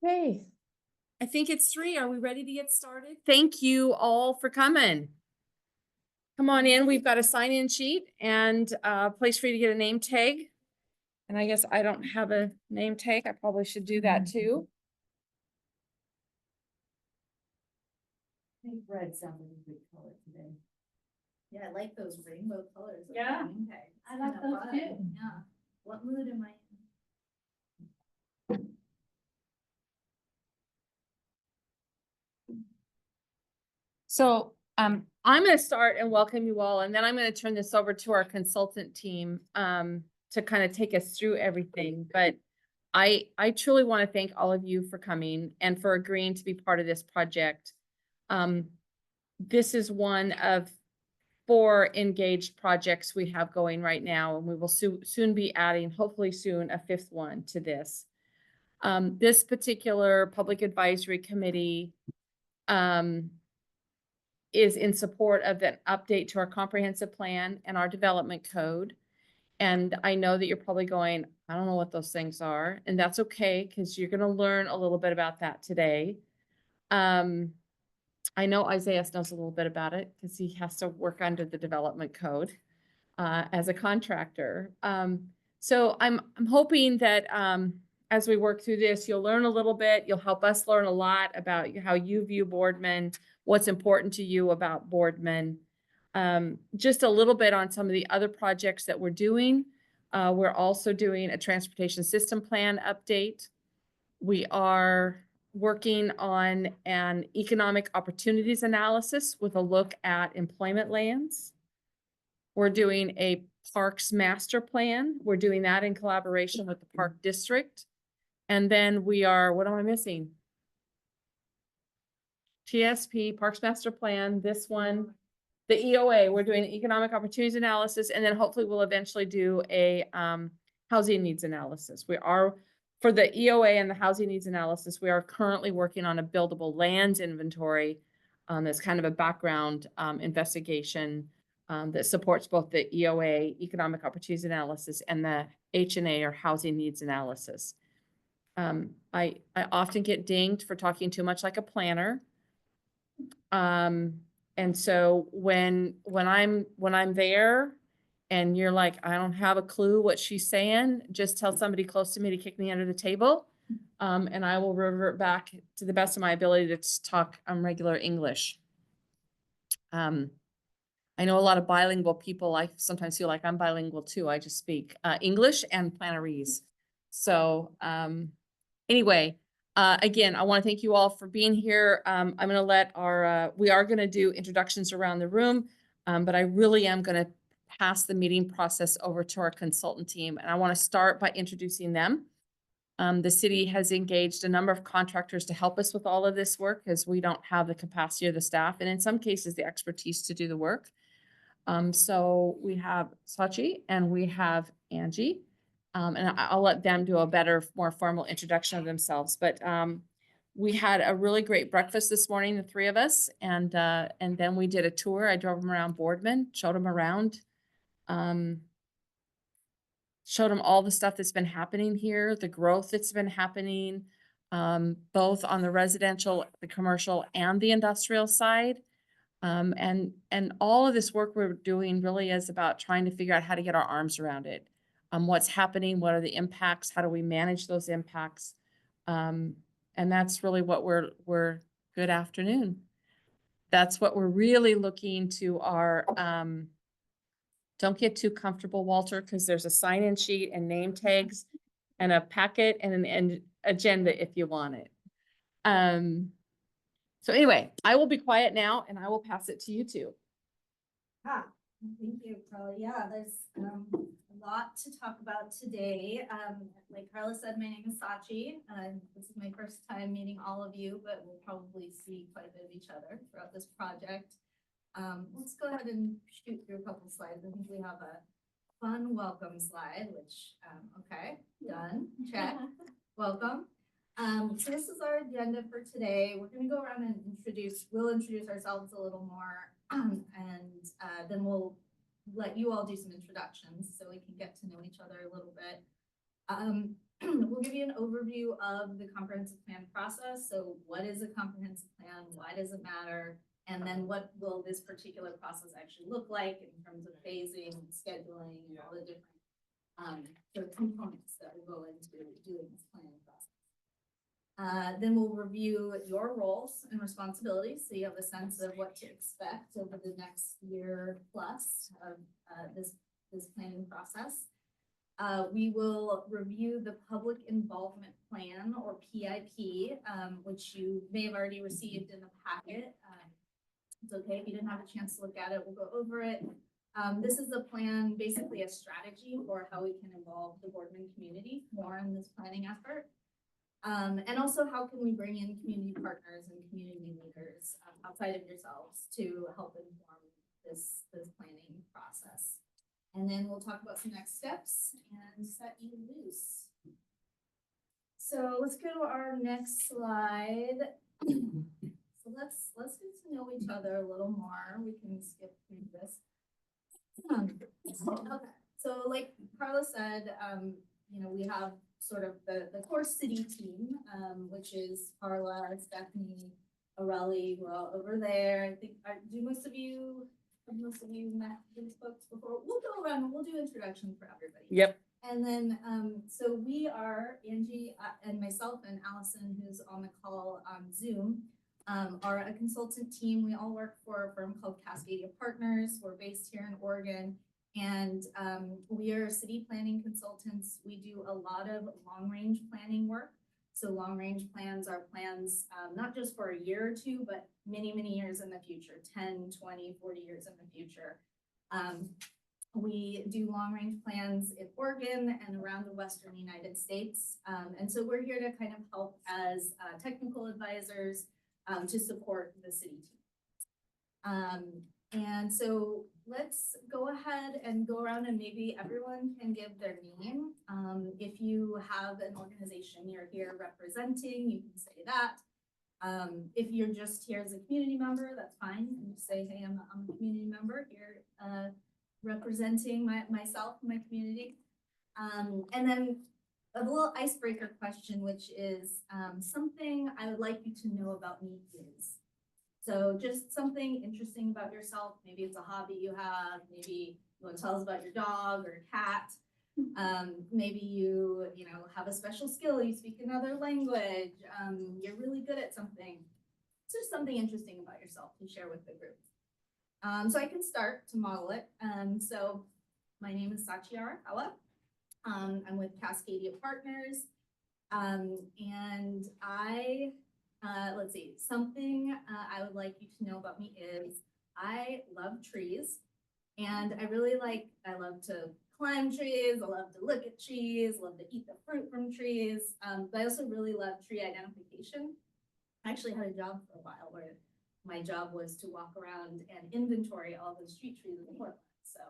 Okay, I think it's 3. Are we ready to get started? Thank you all for coming. Come on in. We've got a sign-in sheet and a place for you to get a name tag. And I guess I don't have a name tag. I probably should do that too. I think red sounds like a good color today. Yeah, I like those rainbow colors. of Yeah, the name tags. I like Kinda those fun. too. Yeah. What mood am I in? So I'm going to start and welcome you all, and then I'm going to turn this over to our consultant team to kind of take us through everything. But I truly want to thank all of you for coming and for agreeing to be part of this project. This is one of 4 engaged projects we have going right now, and we will soon be adding, hopefully soon, a 5th one to this. This particular public advisory committee is in support of an update to our comprehensive plan and our development code. And I know that you're probably going, I don't know what those things are, and that's okay, because you're going to learn a little bit about that today. I know Isaiah knows a little bit about it because he has to work under the development code as a contractor. So I'm hoping that as we work through this, you'll learn a little bit. You'll help us learn a lot about how you view Boardman, what's important to you about Boardman. Just a little bit on some of the other projects that we're doing. We're also doing a transportation system plan update. We are working on an economic opportunities analysis with a look at employment lands. We're doing a parks master plan. We're doing that in collaboration with the park district. And then we are, what am I missing? TSP, Parks Master Plan, this one, the EOA, we're doing economic opportunities analysis, and then hopefully we'll eventually do a housing needs analysis. We are, for the EOA and the housing needs analysis, we are currently working on a buildable lands inventory. That's kind of a background investigation that supports both the EOA, economic opportunities analysis, and the H&A, or housing needs analysis. I often get dinged for talking too much like a planner. And so when I'm there and you're like, I don't have a clue what she's saying, just tell somebody close to me to kick me under the table. And I will revert back to the best of my ability to talk regular English. I know a lot of bilingual people. I sometimes feel like I'm bilingual too. I just speak English and Planarese. So anyway, again, I want to thank you all for being here. I'm going to let we are going to do introductions around the room, but I really am going to pass the meeting process over to our consultant team. And I want to start by introducing them. The city has engaged a number of contractors to help us with all of this work, because we don't have the capacity or the staff, and in some cases the expertise to do the work. So we have Sachi and we have Angie. And I'll let them do a better, more formal introduction of themselves. But we had a really great breakfast this morning, the 3 of us, and then we did a tour. I drove them around Boardman, showed them around, showed them all the stuff that's been happening here, the growth that's been happening, both on the residential, the commercial, and the industrial side. And all of this work we're doing really is about trying to figure out how to get our arms around it. What's happening, what are the impacts, how do we manage those impacts? And that's really what we're good afternoon. That's what we're really looking to our, don't get too comfortable, Walter, because there's a sign-in sheet and name tags and a packet and an agenda if you want it. So anyway, I will be quiet now and I will pass it to you two. Thank you, Carla. Yeah, there's a lot to talk about today. Like Carla said, my name is Sachi. This is my first time meeting all of you, but we'll probably see quite a bit of each other throughout this project. Let's go ahead and shoot through a couple slides. I think we have a fun welcome slide, which, okay, done, check, welcome. So this is our agenda for today. We're going to go around and we'll introduce ourselves a little more, and then we'll let you all do some introductions so we can get to know each other a little bit. we'll give you an overview of the comprehensive plan process. So what is a comprehensive plan? Why does it matter? And then what will this particular process actually look like in terms of phasing, scheduling, and all the different sort of components that will go into doing this planning process. Then we'll review your roles and responsibilities, so you have a sense of what to expect over the next year plus of this planning process. We will review the public involvement plan, or PIP, which you may have already received in the packet. It's okay if you didn't have a chance to look at it, we'll go over it. This is a plan, basically a strategy for how we can involve the Boardman community more in this planning effort. And also how can we bring in community partners and community leaders outside of yourselves to help inform this planning process. And then we'll talk about some next steps and set you loose. So let's go to our next slide. So let's get to know each other a little more. We can skip through this. Okay, so like Carla said, you know, we have sort of the core city team, which is Carla, Stephanie, Aurelie, we're all over there. I think, do most of you met these folks before? We'll go around and we'll do introductions for everybody. Yep. And then, so we are, Angie and myself and Allison, who's on the call on Zoom, are a consultant team. We all work for a firm called Cascadia Partners. We're based here in Oregon, and we are city planning consultants. We do a lot of long-range planning work. So long-range plans are plans not just for a year or two, but many, many years in the future, 10, 20, 40 years in the future. We do long-range plans in Oregon and around the Western United States. And so we're here to kind of help as technical advisors to support the city team. And so let's go ahead and go around and maybe everyone can give their name. If you have an organization you're here representing, you can say that. If you're just here as a community member, that's fine. You say, hey, I'm a community member here representing myself and my community. And then a little icebreaker question, which is something I would like you to know about me is. So just something interesting about yourself. Maybe it's a hobby you have. Maybe you want to tell us about your dog or cat. Maybe you have a special skill. You speak another language. You're really good at something. It's just something interesting about yourself to share with the group. So I can start to model it. So my name is Sachi Arakawa. I'm with Cascadia Partners. And I, let's see, something I would like you to know about me is I love trees. And I love to climb trees. I love to look at trees, love to eat the fruit from trees. But I also really love tree identification. I actually had a job for a while where my job was to walk around and inventory all the street trees in Portland. So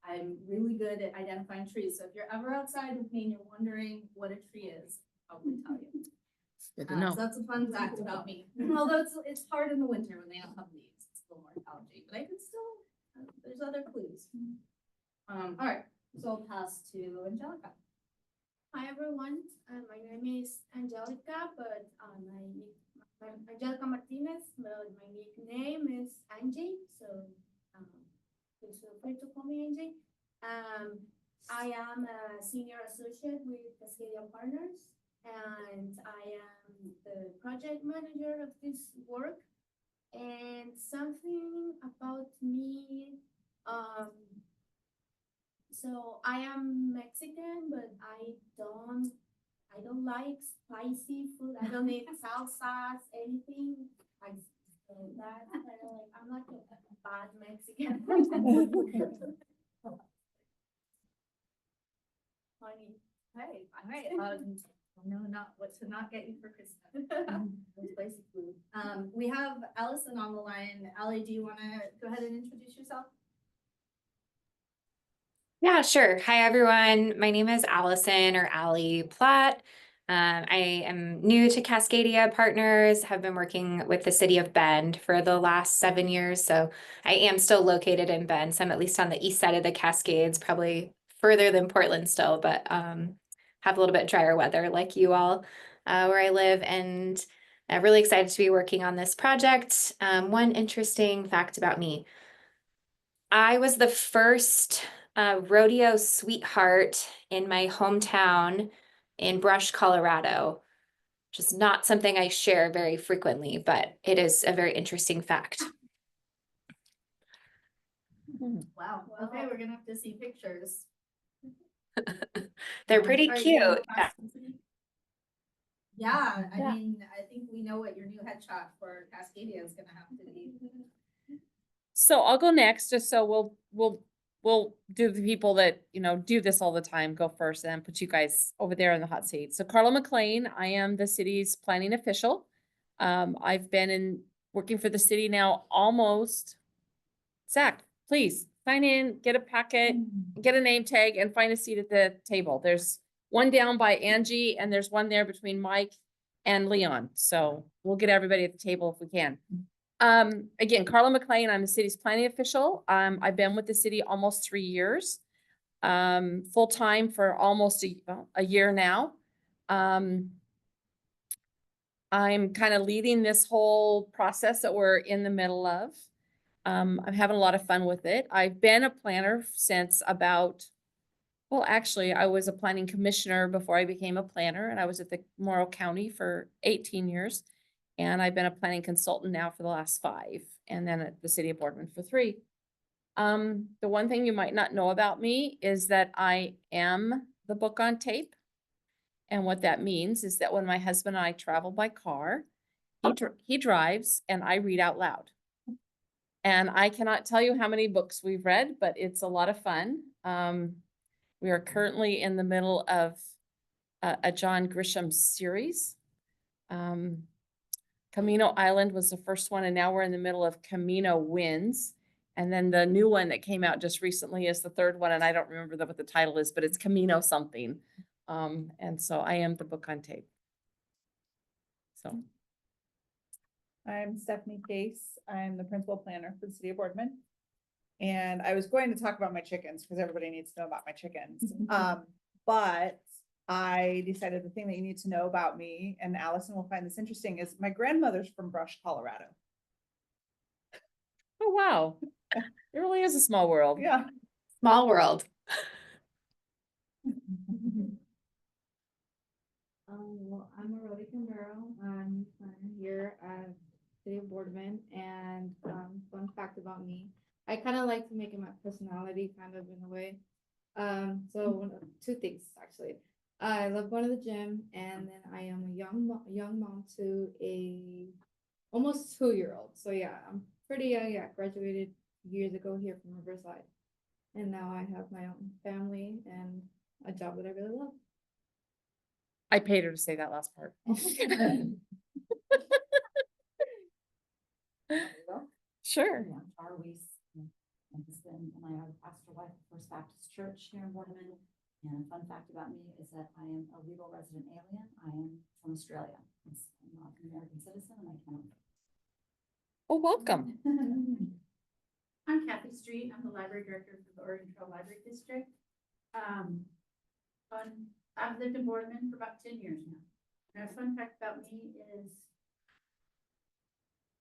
I'm really good at identifying trees. So if you're ever outside with me and you're wondering what a tree is, I'll probably tell you. Good to know. So that's a fun fact about me. Although it's hard in the winter when they don't have leaves. It's a little more algae, but I can still, there's other clues. All right, so I'll pass to Angelica. Hi everyone, my name is Angelica, but I'm Angelica Martinez, but my nickname is Angie, so please feel free to call me Angie. I am a senior associate with Cascadia Partners, and I am the project manager of this work. And something about me, so I am Mexican, but I don't like spicy food. I don't eat salsas, anything like that. I'm like a bad Mexican. Funny. Hey, all right. No, not what to not get you for Christmas. Spicy food. We have Allison on the line. Allie, do you want to go ahead and introduce yourself? Yeah, sure. Hi, everyone. My name is Allison or Allie Platt. I am new to Cascadia Partners, have been working with the city of Bend for the last 7 years. So I am still located in Bend. So I'm at least on the east side of the Cascades, probably further than Portland still, but have a little bit drier weather like you all where I live, and I'm really excited to be working on this project. One interesting fact about me. I was the first rodeo sweetheart in my hometown in Brush, Colorado, which is not something I share very frequently, but it is a very interesting fact. Wow, okay, we're gonna have to see pictures. They're pretty Are you cute. going Yeah. across the city? Yeah, I Yeah. mean, I think we know what your new headshot for Cascadia is gonna have to be. So I'll go next, just so we'll do the people that, you know, do this all the time, go first, and then put you guys over there in the hot seat. So Carla McLean, I am the city's planning official. I've been working for the city now almost. Zach, please sign in, get a packet, get a name tag, and find a seat at the table. There's one down by Angie, and there's one there between Mike and Leon. So we'll get everybody at the table if we can. Again, Carla McLean, I'm the city's planning official. I've been with the city almost 3 years. Full-time for almost a year now. I'm kind of leading this whole process that we're in the middle of. I'm having a lot of fun with it. I've been a planner since well, actually, I was a planning commissioner before I became a planner, and I was at the Morrow County for 18 years. And I've been a planning consultant now for the last 5, and then at the city of Boardman for 3. The one thing you might not know about me is that I am the book on tape. And what that means is that when my husband and I travel by car, he drives and I read out loud. And I cannot tell you how many books we've read, but it's a lot of fun. We are currently in the middle of a John Grisham series. Camino Island was the first one, and now we're in the middle of Camino Winds. And then the new one that came out just recently is the 3rd one, and I don't remember what the title is, but it's Camino something. And so I am the book on tape. So I'm Stephanie Case. I'm the principal planner for the city of Boardman. And I was going to talk about my chickens because everybody needs to know about my chickens. But I decided the thing that you need to know about me, and Allison will find this interesting, is my grandmother's from Brush, Colorado. oh wow. It really is a small world. Yeah. Small world. Well, I'm Arodi Camaro. I'm here at City of Boardman, and fun fact about me, I kind of like to make it my personality, kind of in a way. So 2 things actually. I love going to the gym, and then I am a young mom to a almost 2-year-old. So yeah, I'm pretty young. Yeah, graduated years ago here from Riverside, and now I have my own family and a job that I really love. I paid her to say that last part. Sure. Yeah, our Weiss, my husband and I are the pastor wife of First Baptist Church here in Boardman. And a fun fact about me is that I am a legal resident alien. I am from Australia. I'm not an American citizen, and I cannot. Well, welcome. I'm Kathy Street. I'm the library director for the Oregon Trail Library District. I've lived in Boardman for about 10 years now. And a fun fact about me is,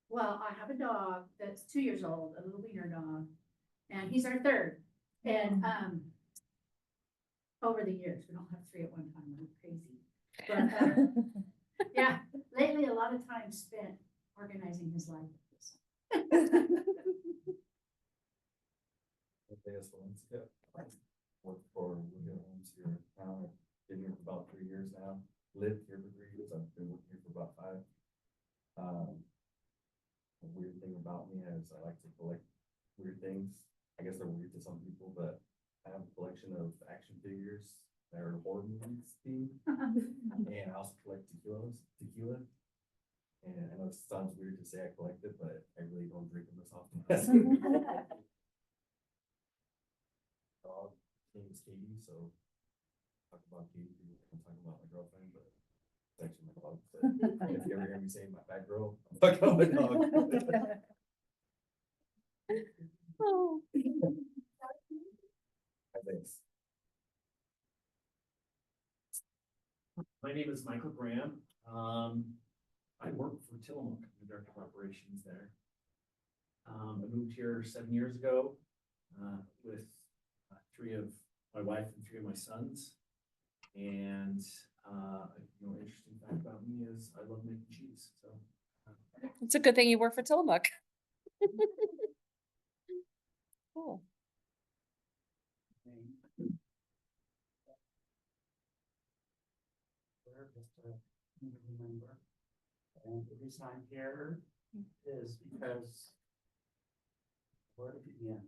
well, I have a dog that's 2 years old, a little wiener dog, and he's our 3rd. And over the years, we don't have 3 at one time. I'm crazy. But yeah, lately a lot of time spent organizing his life. Worked for William Homes here in town. Been here for about 3 years now. Lived here for 3 years. I've been working here for about 5. A weird thing about me is I like to collect weird things. I guess they're weird to some people, but I have a collection of action figures that are horror movies themed. And I also collect tequila. And I know it sounds weird to say I collect it, but I really don't drink them as often. Dog name is Katie, so talk about Katie, I'm talking about my girlfriend, but it's actually my dog. But if you ever hear me say my fat girl, I'm talking about my dog. Oh. Thanks. My name is Michael Graham. I work for Tillamook, the Director of Operations there. I moved here 7 years ago, with three of my wife and three of my sons. And, interesting fact about me is I love making cheese, so. It's a good thing you work for Tillamook. Cool. Just to remember. And the reason I'm here is because where to begin?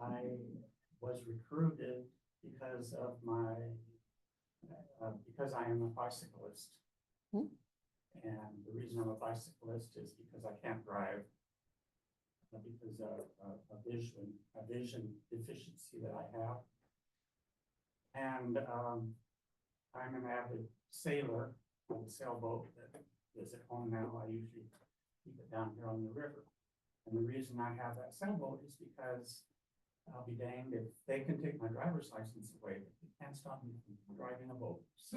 I was recruited because of my because I am a bicyclist. Hmm. And the reason I'm a bicyclist is because I can't drive. Because of a vision deficiency that I have. And I'm an avid sailor on a sailboat that is at home now. I usually keep it down here on the river. And the reason I have that sailboat is because I'll be danged if they can take my driver's license away, but they can't stop me from driving a boat. So.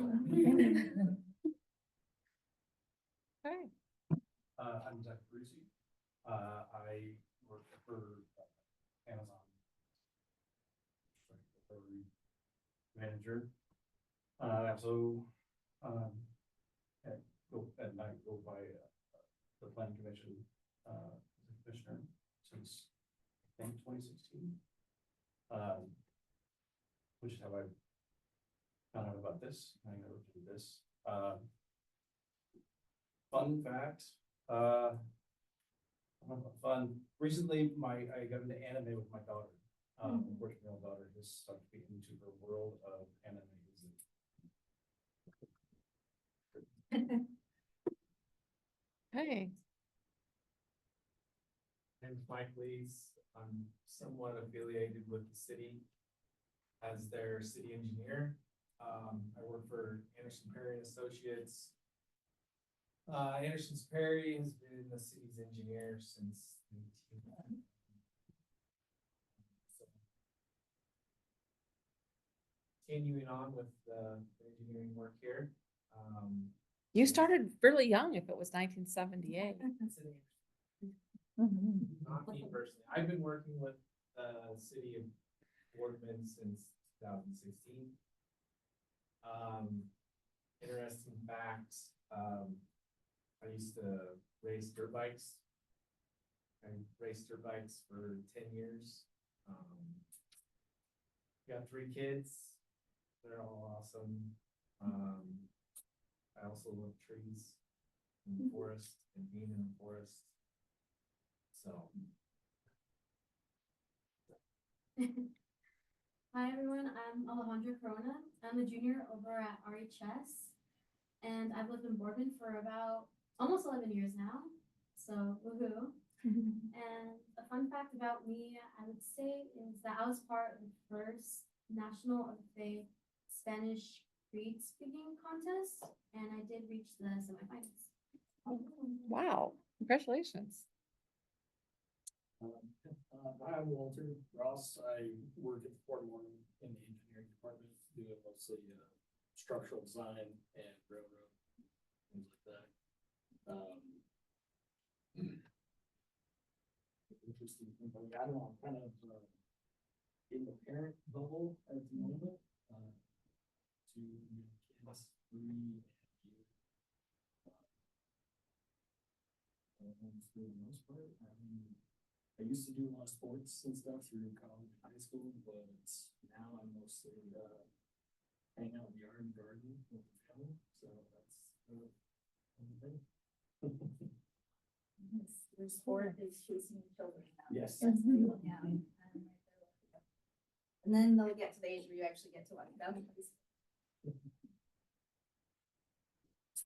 Okay. I'm Zach Brucey. I work for Amazon. Manager. I also at night go by the planning commission commissioner since I think 2016. Which is how I found out about this. I never did this. Fun fact. Fun. Recently, I got into anime with my daughter. Unfortunately, my daughter has started to get into her world of anime. Hey. I'm Mike Lees. I'm somewhat affiliated with the city as their city engineer. I work for Anderson Perry and Associates. Anderson Perry has been the city's engineer since 1990. Continuing on with the engineering work here. You started really young if it was 1978. Not me personally. I've been working with the city of Boardman since 2016. Interesting fact, I used to race dirt bikes. I raced dirt bikes for 10 years. Got 3 kids. They're all awesome. I also love trees in the forest and being in the forest. So. Hi everyone, I'm Alejandra Corona. I'm a junior over at RHS, and I've lived in Boardman for about almost 11 years now. So woohoo! And a fun fact about me, I would say, is that I was part of the first national of the Spanish Creed speaking contest, and I did reach the semifinals. Wow, congratulations. Hi, I'm Walter Ross. I work at Boardman in the engineering department, doing mostly structural design and railroad, things like that. Interesting thing, but I don't know, I'm kind of in the parent bubble at the moment. To kids 3 and you. For the most part, I used to do a lot of sports and stuff through college and high school, but now I'm mostly hanging out in the yard and gardening with the family. So that's the thing. Your sport is chasing children now. Yes. That's cool, yeah. And then they'll get to the age where you actually get to watch boundaries.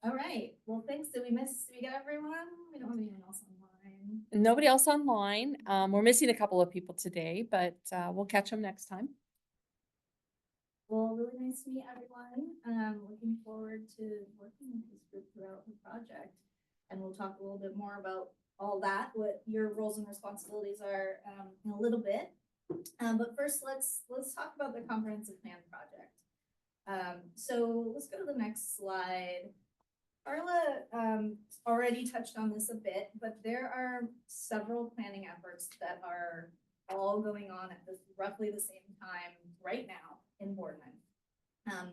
All right, well, thanks. Did we get everyone? We don't have anyone else online. Nobody else online. We're missing a couple of people today, but we'll catch them next time. Well, really nice to meet everyone. Looking forward to working with this group throughout the project. And we'll talk a little bit more about all that, what your roles and responsibilities are in a little bit. But first, let's talk about the comprehensive plan project. So let's go to the next slide. Carla already touched on this a bit, but there are several planning efforts that are all going on at roughly the same time right now in Boardman.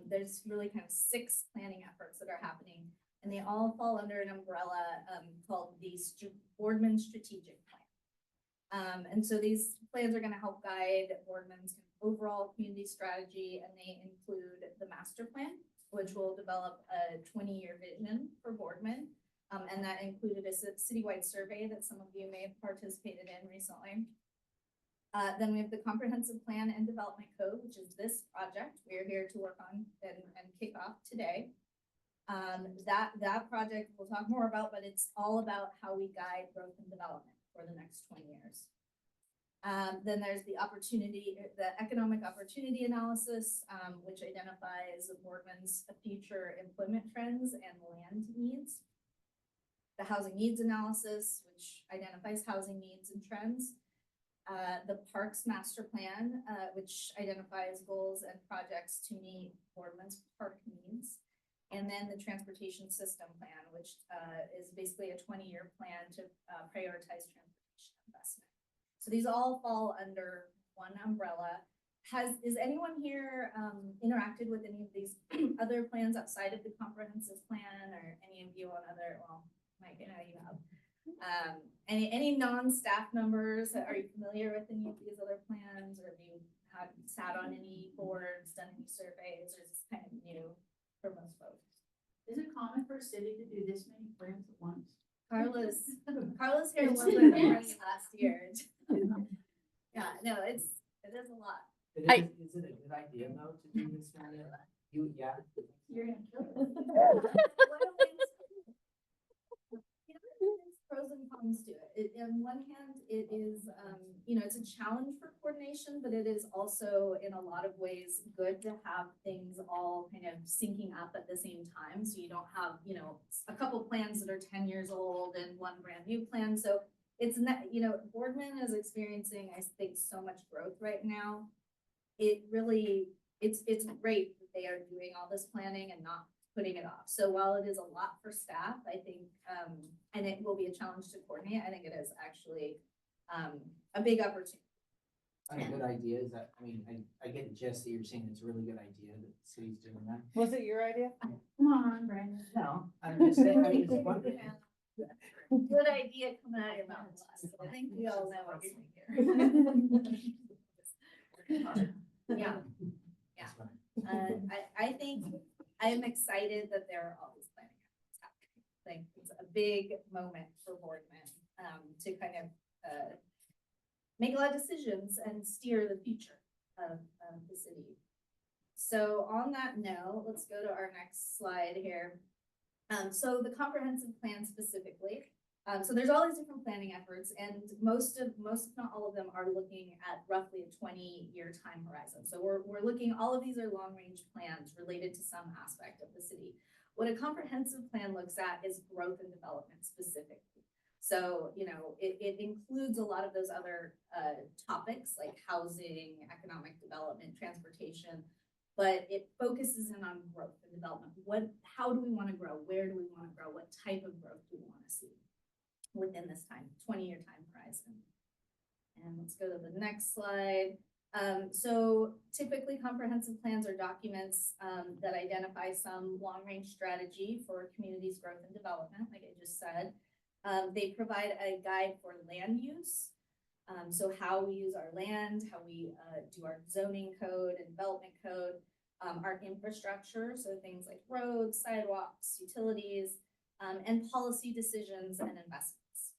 There's really kind of 6 planning efforts that are happening, and they all fall under an umbrella called the Boardman Strategic Plan. And so these plans are going to help guide Boardman's overall community strategy, and they include the master plan, which will develop a 20-year vision for Boardman. And that included a citywide survey that some of you may have participated in recently. Then we have the comprehensive plan and development code, which is this project we're here to work on and kick off today. That project we'll talk more about, but it's all about how we guide growth and development for the next 20 years. Then there's the economic opportunity analysis, which identifies Boardman's future employment trends and land needs. The housing needs analysis, which identifies housing needs and trends. The Parks Master Plan, which identifies goals and projects to meet Boardman's park needs. And then the Transportation System Plan, which is basically a 20-year plan to prioritize transportation investment. So these all fall under one umbrella. Is anyone here interacted with any of these other plans outside of the comprehensive plan, or any of you on other, well, Mike, I know you have. Any non-staff members, are you familiar with any of these other plans, or have you sat on any boards, done any surveys, or is this kind of new for most folks? Is it common for a city to do this many plans at once? Carla's here wasn't last year. Yeah, no, it is a lot. Is it a good idea though to do this kind of, yeah? You're gonna kill it. There's pros and cons to it. On one hand, it is, it's a challenge for coordination, but it is also in a lot of ways good to have things all kind of syncing up at the same time. So you don't have, a couple plans that are 10 years old and one brand new plan. So it's not, Boardman is experiencing, I think, so much growth right now. It really, it's great that they are doing all this planning and not putting it off. So while it is a lot for staff, I think, and it will be a challenge to coordinate, I think it is actually a big opportunity. A good idea is that, I get the gist that you're saying it's a really good idea that the city's doing that. Was it your idea? Come on, Brandon. No, I'm just saying, it's wonderful. Good idea coming out of your mouth. I think we all know what you're here. Yeah. I think I'm excited that there are all these planning efforts happening. I think it's a big moment for Boardman to kind of make a lot of decisions and steer the future of the city. So on that note, let's go to our next slide here. So the comprehensive plan specifically. So there's all these different planning efforts, and most if not all of them are looking at roughly a 20-year time horizon. So we're looking, all of these are long-range plans related to some aspect of the city. What a comprehensive plan looks at is growth and development specifically. So, it includes a lot of those other topics like housing, economic development, transportation, but it focuses in on growth and development. How do we want to grow? Where do we want to grow? What type of growth do we want to see within this 20-year time horizon? And let's go to the next slide. So typically comprehensive plans are documents that identify some long-range strategy for communities' growth and development, like I just said. They provide a guide for land use. So how we use our land, how we do our zoning code and development code, our infrastructure, so things like roads, sidewalks, utilities, and policy decisions and investments.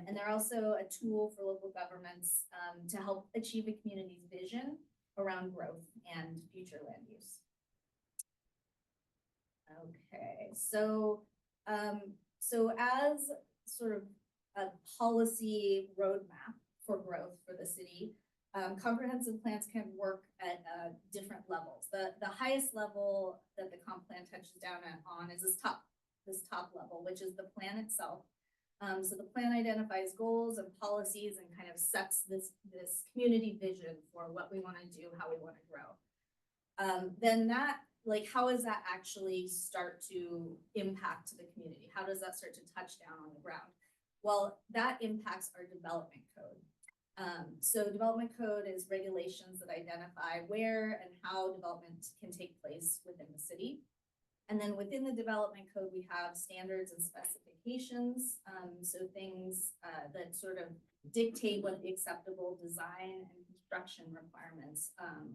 And they're also a tool for local governments to help achieve a community's vision around growth and future land use. Okay, so as sort of a policy roadmap for growth for the city, comprehensive plans can work at different levels. The highest level that the comp plan touches down on is this top level, which is the plan itself. So the plan identifies goals and policies and kind of sets this community vision for what we want to do, how we want to grow. Then that, like, how does that actually start to impact the community? How does that start to touch down on the ground? Well, that impacts our development code. So development code is regulations that identify where and how development can take place within the city. And then within the development code, we have standards and specifications. So things that sort of dictate what the acceptable design and construction requirements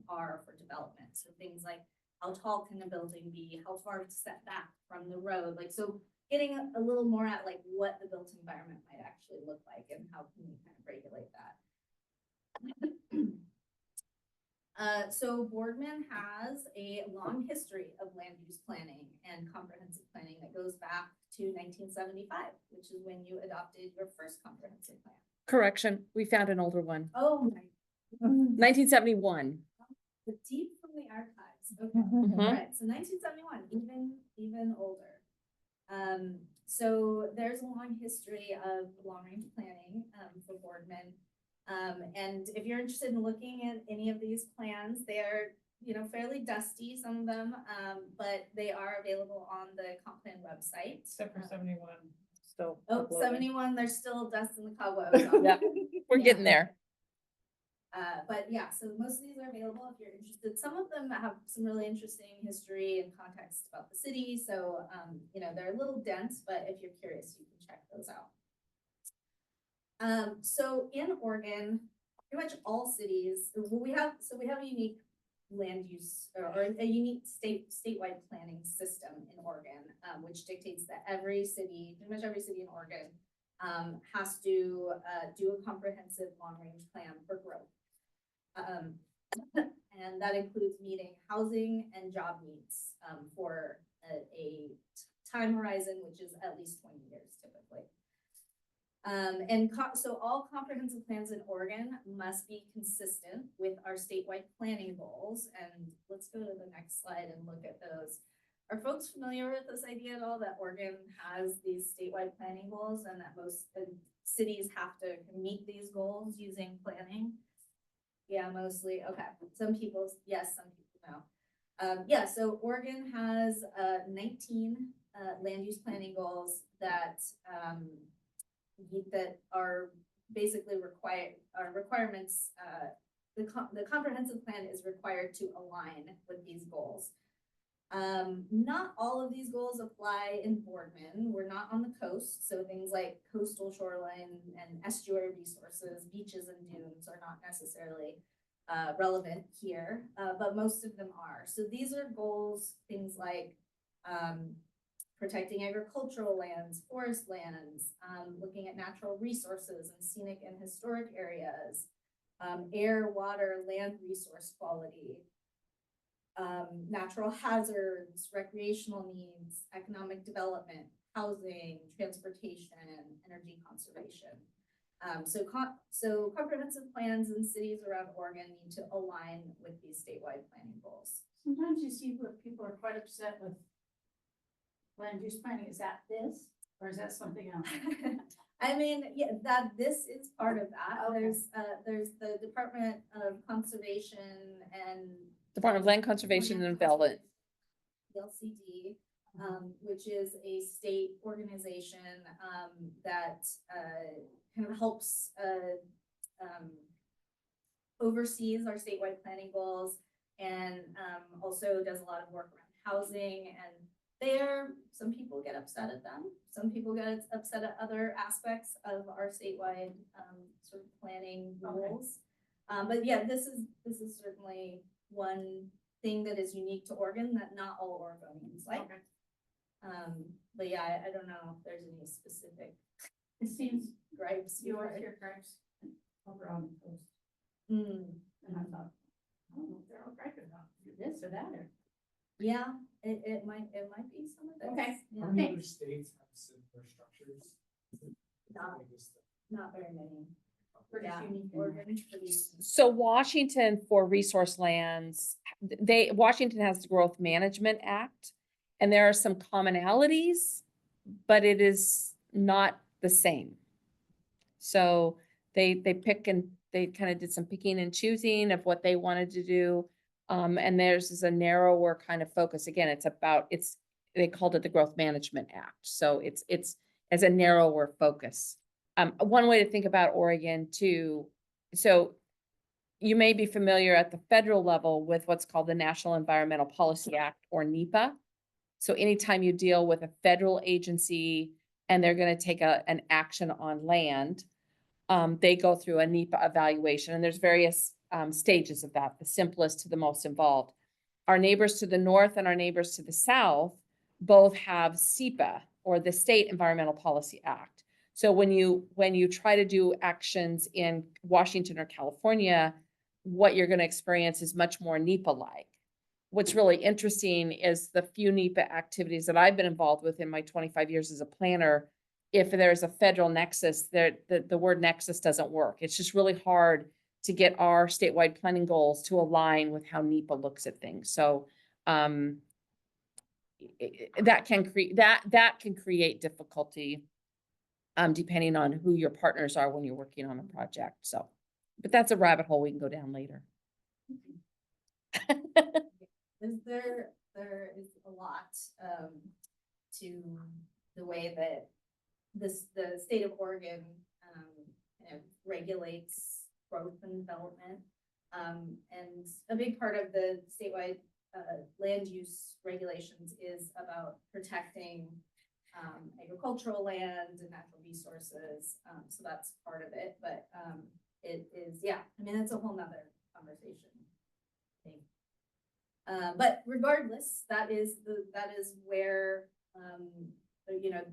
are for development. So things like how tall can a building be? How far to set back from the road? Like, so getting a little more at like what the built environment might actually look like and how can we kind of regulate that. So Boardman has a long history of land use planning and comprehensive planning that goes back to 1975, which is when you adopted your first comprehensive plan. Correction, we found an older one. Oh my, 1971. the deep from the archives. Okay, all right. So 1971, even older. So there's a long history of long range planning for Boardman. And if you're interested in looking at any of these plans, they are, fairly dusty, some of them, but they are available on the comp plan website. Except for 71, still. Oh, uploading. 71, there's still dust in the cobwebs. Yep, we're getting there. But yeah, so most of these are available if you're interested. Some of them have some really interesting history and context about the city. So, they're a little dense, but if you're curious, you can check those out. So in Oregon, pretty much all cities, we have a unique land use or a unique statewide planning system in Oregon, which dictates that pretty much every city in Oregon, has to do a comprehensive long-range plan for growth. And that includes meeting housing and job needs for a time horizon, which is at least 20 years typically. So all comprehensive plans in Oregon must be consistent with our statewide planning goals. And let's go to the next slide and look at those. Are folks familiar with this idea at all that Oregon has these statewide planning goals and that most cities have to meet these goals using planning? Yeah, mostly. Okay. Some people, yes, some people know. Yeah, so Oregon has 19 land use planning goals that are basically requirements. The comprehensive plan is required to align with these goals. Not all of these goals apply in Boardman. We're not on the coast, so things like coastal shoreline and estuary resources, beaches and dunes are not necessarily relevant here, but most of them are. So these are goals, things like protecting agricultural lands, forest lands, looking at natural resources and scenic and historic areas, air, water, land resource quality, natural hazards, recreational needs, economic development, housing, transportation, energy conservation. So comprehensive plans in cities around Oregon need to align with these statewide planning goals. Sometimes you see where people are quite upset with land use planning. Is that this, or is that something else? I mean, yeah, this is part of that. Okay. There's the Department of Conservation and Department of Land Conservation and Development. LCD, which is a state organization that kind of helps oversees our statewide planning goals and also does a lot of work around housing. And some people get upset at them. Some people get upset at other aspects of our statewide sort of planning rules. But yeah, this is certainly one thing that is unique to Oregon that not all Oregonians like. Okay. But yeah, I don't know if there's any specific It seems gripes. you always hear gripes over on the coast. Mm. And I thought, I don't know if they're all griping about this or that or. Yeah, it might be some of this. Okay. Yeah. How many other states have similar structures? Not very many. Pretty Yeah, unique. Oregon's pretty. So Washington for resource lands, Washington has the Growth Management Act, and there are some commonalities, but it is not the same. So they pick and they kind of did some picking and choosing of what they wanted to do. And theirs is a narrower kind of focus. Again, they called it the Growth Management Act. So it's as a narrower focus. One way to think about Oregon too, so you may be familiar at the federal level with what's called the National Environmental Policy Act, or NEPA. So anytime you deal with a federal agency and they're going to take an action on land, they go through a NEPA evaluation, and there's various stages of that, the simplest to the most involved. Our neighbors to the north and our neighbors to the south both have SEPA, or the State Environmental Policy Act. So when you try to do actions in Washington or California, what you're going to experience is much more NEPA-like. What's really interesting is the few NEPA activities that I've been involved with in my 25 years as a planner. If there's a federal nexus, the word nexus doesn't work. It's just really hard to get our statewide planning goals to align with how NEPA looks at things. So that can create difficulty depending on who your partners are when you're working on a project. So, but that's a rabbit hole we can go down later. There is a lot to the way that the state of Oregon kind of regulates growth and development. And a big part of the statewide land use regulations is about protecting agricultural land and natural resources. So that's part of it, but it is, yeah, I mean, it's a whole nother conversation, I think. But regardless, that is where, you know,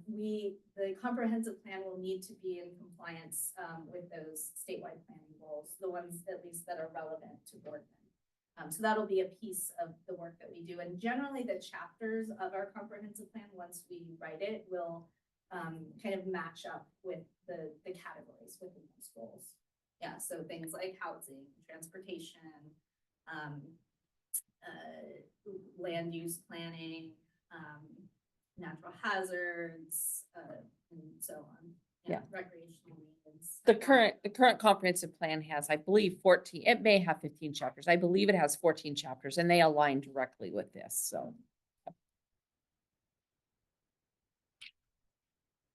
the comprehensive plan will need to be in compliance with those statewide planning goals, the ones at least that are relevant to Boardman. So that'll be a piece of the work that we do. And generally the chapters of our comprehensive plan, once we write it, will kind of match up with the categories within those goals. Yeah, so things like housing, transportation, land use planning, natural hazards, and so on. Yeah. Recreational needs. The current comprehensive plan has, I believe, 14, it may have 15 chapters. I believe it has 14 chapters, and they align directly with this, so.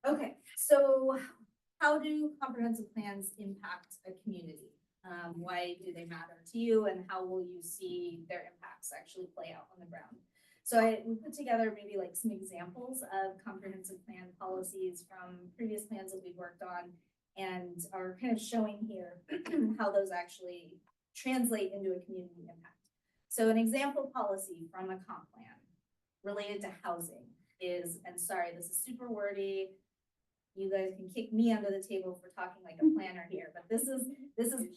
Okay, so how do comprehensive plans impact a community? Why do they matter to you, and how will you see their impacts actually play out on the ground? So we put together maybe like some examples of comprehensive plan policies from previous plans that we've worked on, and are kind of showing here how those actually translate into a community impact. So an example policy from a comp plan related to housing is, and sorry, this is super wordy. You guys can kick me under the table for talking like a planner here, but this is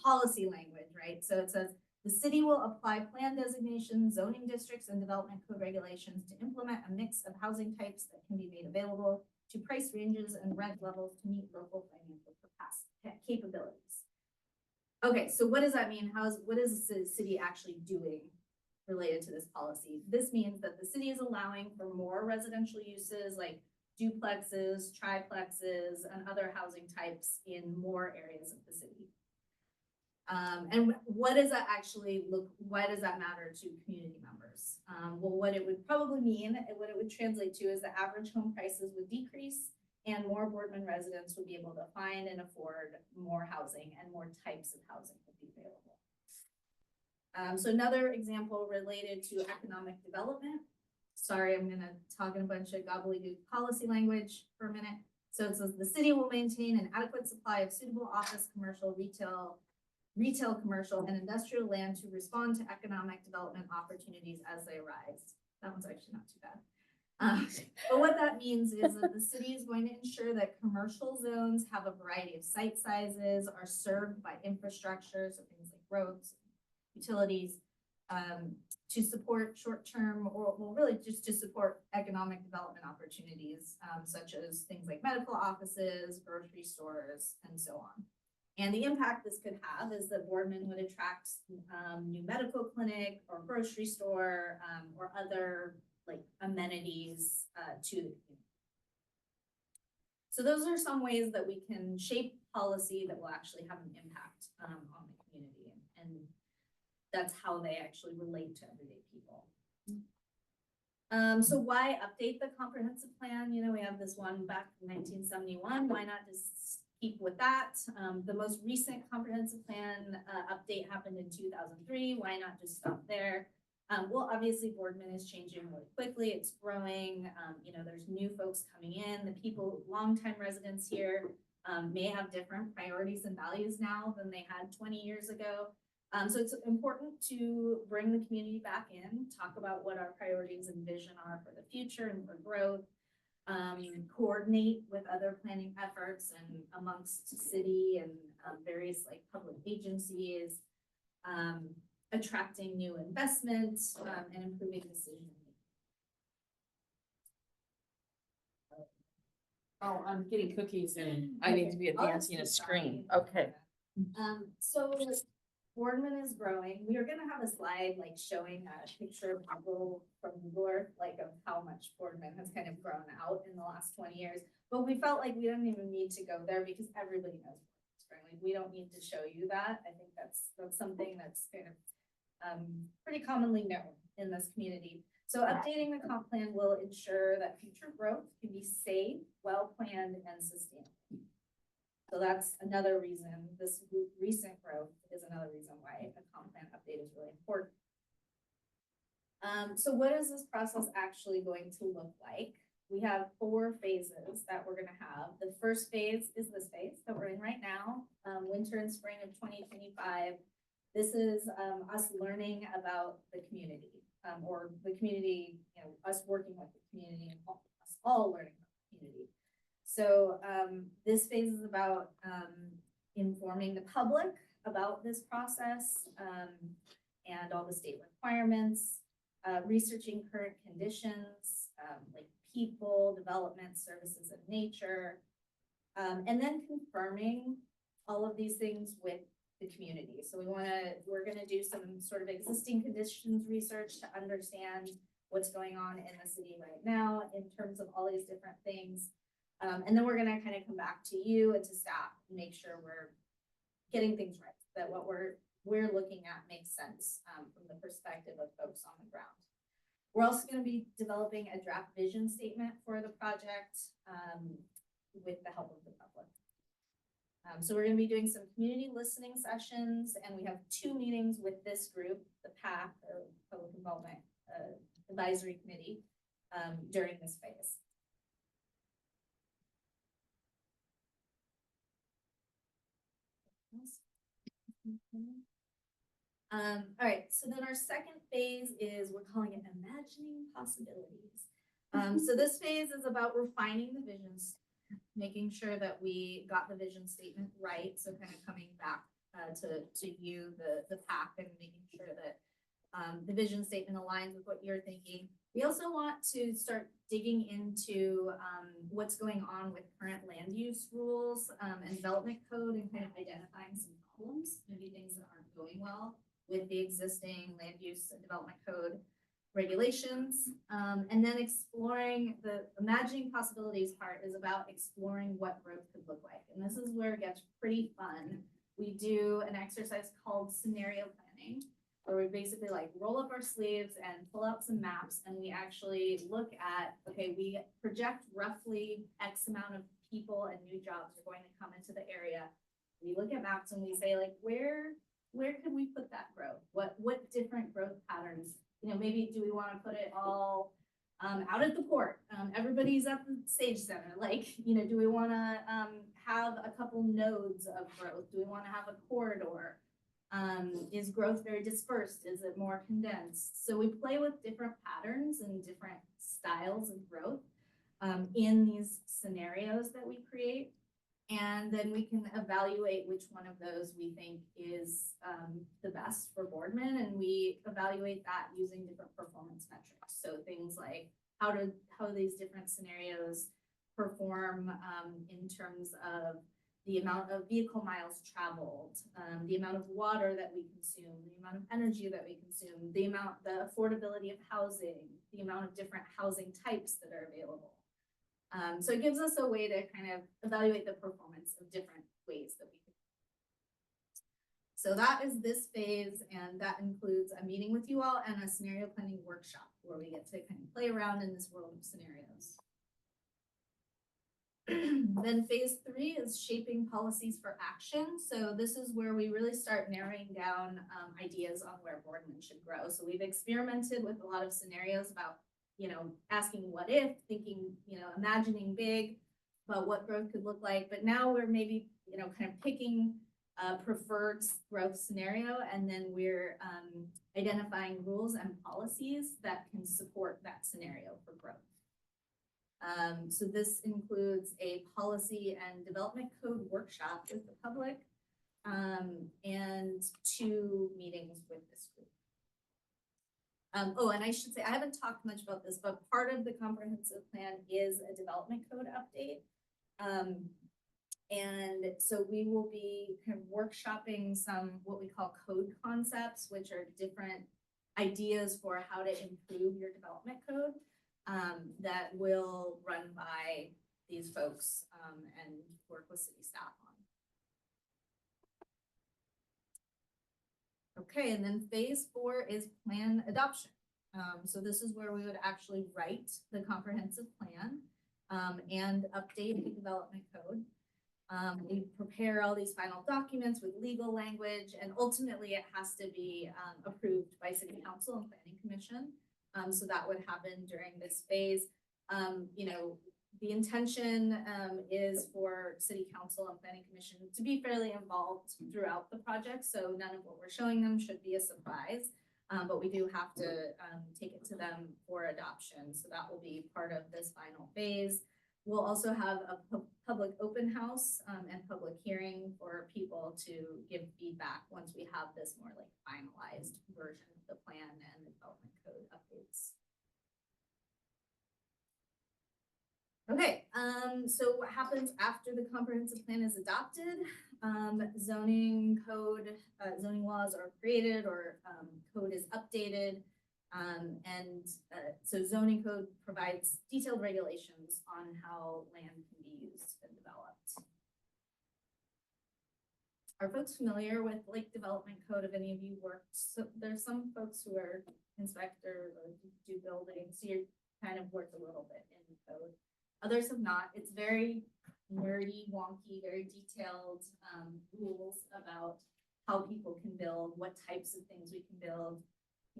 policy language, right? So it says, the city will apply plan designations, zoning districts, and development code regulations to implement a mix of housing types that can be made available to price ranges and rent levels to meet local financial capabilities. Okay, so what does that mean? What is the city actually doing related to this policy? This means that the city is allowing for more residential uses like duplexes, triplexes, and other housing types in more areas of the city. And what does that actually why does that matter to community members? Well, what it would probably mean, and what it would translate to, is the average home prices would decrease, and more Boardman residents would be able to find and afford more housing, and more types of housing would be available. So another example related to economic development. Sorry, I'm gonna talk in a bunch of gobbledygook policy language for a minute. So it says the city will maintain an adequate supply of suitable office, commercial, retail, commercial, and industrial land to respond to economic development opportunities as they arise. That one's actually not too bad. But what that means is that the city is going to ensure that commercial zones have a variety of site sizes, are served by infrastructure, so things like roads, utilities, to support short-term, or well, really just to support economic development opportunities, such as things like medical offices, grocery stores, and so on. And the impact this could have is that Boardman would attract new medical clinic or grocery store or other like amenities to the community. So those are some ways that we can shape policy that will actually have an impact on the community, and that's how they actually relate to everyday people. So why update the comprehensive plan? You know, we have this one back in 1971. Why not just keep with that? The most recent comprehensive plan update happened in 2003. Why not just stop there? Well, obviously Boardman is changing really quickly. It's growing. You know, there's new folks coming in. The people, longtime residents here, may have different priorities and values now than they had 20 years ago. So it's important to bring the community back in, talk about what our priorities and vision are for the future and for growth, coordinate with other planning efforts and amongst city and various like public agencies, attracting new investments and improving decision making. Oh, I'm getting cookies and I need to be advancing a screen. Okay. So Boardman is growing. We are gonna have a slide like showing a picture of Google from Google Earth, like of how much Boardman has kind of grown out in the last 20 years. But we felt like we didn't even need to go there because everybody knows Boardman's growing. Like we don't need to show you that. I think that's something that's kind of pretty commonly known in this community. So updating the comp plan will ensure that future growth can be safe, well-planned, and sustainable. So that's another reason, this recent growth is another reason why a comp plan update is really important. So what is this process actually going to look like? We have 4 phases that we're gonna have. The first phase is this phase that we're in right now, winter and spring of 2025. This is us learning about the community, or the community, you know, us working with the community and us all learning about the community. So this phase is about informing the public about this process and all the state requirements, researching current conditions, like people, development, services, and nature, and then confirming all of these things with the community. So we're gonna do some sort of existing conditions research to understand what's going on in the city right now in terms of all these different things. And then we're gonna kind of come back to you and to staff and make sure we're getting things right, that what we're looking at makes sense from the perspective of folks on the ground. We're also gonna be developing a draft vision statement for the project with the help of the public. So we're gonna be doing some community listening sessions, and we have 2 meetings with this group, the PAC, or Public Involvement Advisory Committee, during this phase. All right, so then our second phase is, we're calling it imagining possibilities. So this phase is about refining the visions, making sure that we got the vision statement right. So kind of coming back to you, the PAC, and making sure that the vision statement aligns with what you're thinking. We also want to start digging into what's going on with current land use rules and development code, and kind of identifying some problems, maybe things that aren't going well with the existing land use and development code regulations, and then exploring the imagining possibilities part is about exploring what growth could look like. And this is where it gets pretty fun. We do an exercise called scenario planning, where we basically like roll up our sleeves and pull out some maps, and we actually look at, okay, we project roughly X amount of people and new jobs are going to come into the area. We look at maps and we say, like, where could we put that growth? What different growth patterns? You know, maybe do we want to put it all out at the port? Everybody's at the Sage Center. Like, you know, do we want to have a couple nodes of growth? Do we want to have a corridor? Is growth very dispersed? Is it more condensed? So we play with different patterns and different styles of growth in these scenarios that we create. And then we can evaluate which one of those we think is the best for Boardman, and we evaluate that using different performance metrics. So things like how these different scenarios perform in terms of the amount of vehicle miles traveled, the amount of water that we consume, the amount of energy that we consume, the affordability of housing, the amount of different housing types that are available. So it gives us a way to kind of evaluate the performance of different ways that we can. So that is this phase, and that includes a meeting with you all and a scenario planning workshop where we get to kind of play around in this world of scenarios. Then phase 3 is shaping policies for action. So this is where we really start narrowing down ideas on where Boardman should grow. So we've experimented with a lot of scenarios about, asking what if, thinking, imagining big about what growth could look like. But now we're maybe, kind of picking a preferred growth scenario, and then we're identifying rules and policies that can support that scenario for growth. So this includes a policy and development code workshop with the public, and 2 meetings with this group. Oh, and I should say, I haven't talked much about this, but part of the comprehensive plan is a development code update. And so we will be kind of workshopping some what we call code concepts, which are different ideas for how to improve your development code. That will run by these folks and work with city staff on. Okay, and then phase 4 is plan adoption. So this is where we would actually write the comprehensive plan and update the development code. We prepare all these final documents with legal language, and ultimately it has to be approved by City Council and Planning Commission. So that would happen during this phase. The intention is for City Council and Planning Commission to be fairly involved throughout the project. So none of what we're showing them should be a surprise, but we do have to take it to them for adoption. So that will be part of this final phase. We'll also have a public open house and public hearing for people to give feedback once we have this more like finalized version of the plan and the development code updates. Okay, so what happens after the comprehensive plan is adopted? Zoning laws are created, or code is updated. So zoning code provides detailed regulations on how land can be used and developed. Are folks familiar with Lake Development Code? Have any of you worked? So there's some folks who are inspectors or do buildings, so you're kind of worked a little bit in code. Others have not. It's very nerdy, wonky, very detailed rules about how people can build, what types of things we can build.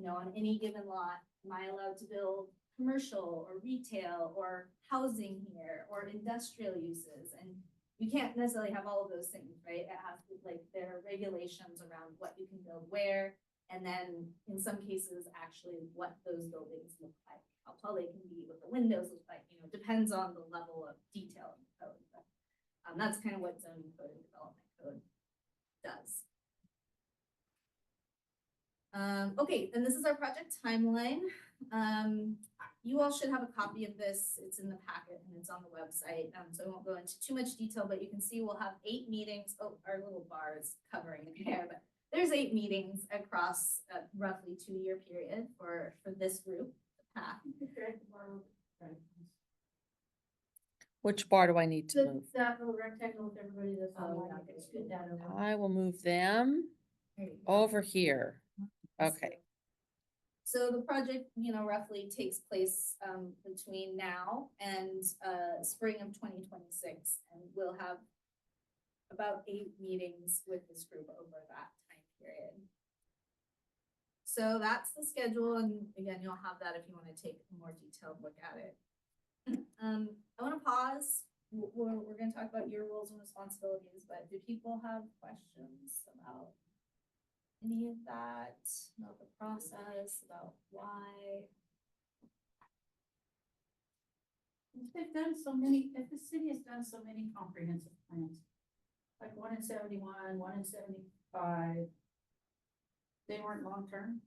On any given lot, am I allowed to build commercial or retail or housing here or industrial uses? And you can't necessarily have all of those things, right? It has to, there are regulations around what you can build where, and then in some cases, actually what those buildings look like, how tall they can be, what the windows look like, depends on the level of detail in the code. But that's kind of what zoning code and development code does. Okay, and this is our project timeline. You all should have a copy of this. It's in the packet and it's on the website. So I won't go into too much detail, but you can see we'll have 8 meetings. Oh, our little bar is covering it there, but there's 8 meetings across a roughly 2-year period for this group, the PAC. Which bar do I need to move? That little rectangle with everybody that's online, it's good down over. I will move them There you go. over here. Okay. So the project, roughly takes place between now and spring of 2026, and we'll have about 8 meetings with this group over that time period. So that's the schedule, and again, you'll have that if you want to take a more detailed look at it. I want to pause. We're going to talk about your roles and responsibilities, but do people have questions about any of that, about the process, about why? They've done so many, if the city has done so many comprehensive plans, like 1 in 71, 1 in 75, they weren't long-term.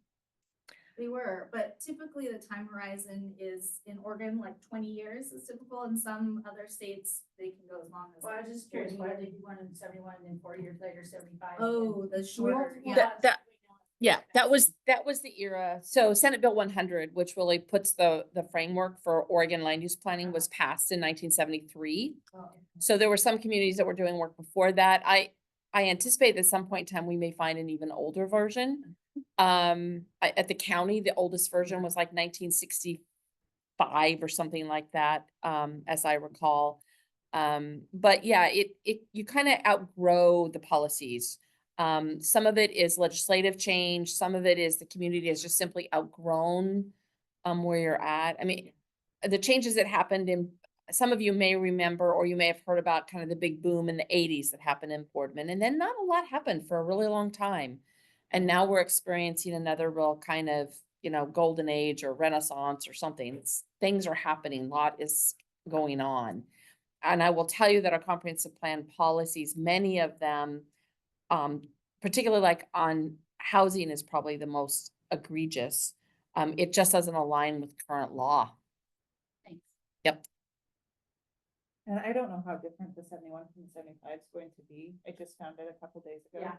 They were, but typically the time horizon is in Oregon, like 20 years is typical. In some other states, they can go as long as. Well, I was just curious, why did they do 1 in 71 and then 4 years later, 75? Oh, the shorter, Multiple yeah. lots. Yeah, that was the era. So Senate Bill 100, which really puts the framework for Oregon land use planning, was passed in 1973. So there were some communities that were doing work before that. I anticipate at some point in time, we may find an even older version. At the county, the oldest version was like 1965 or something like that, as I recall. But yeah, you kind of outgrow the policies. Some of it is legislative change, some of it is the community has just simply outgrown where you're at. I mean, the changes that happened in, some of you may remember, or you may have heard about kind of the big boom in the 80s that happened in Boardman, and then not a lot happened for a really long time. And now we're experiencing another real kind of, golden age or renaissance or something. Things are happening, a lot is going on. And I will tell you that our comprehensive plan policies, many of them, particularly like on housing, is probably the most egregious. It just doesn't align with current law. Thanks. Yep. And I don't know how different the 71 from the 75 is going to be. I just found it a couple days ago. Yeah.